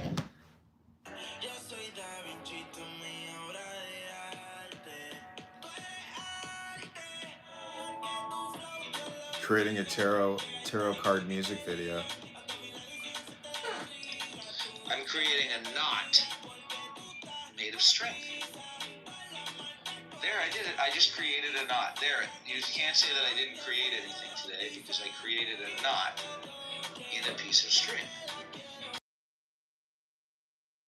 Creating a tarot card music video. I'm creating a knot made of string. There, I did it. I just created a knot. There, you can't say that I didn't create anything today because I created a knot in a piece of string.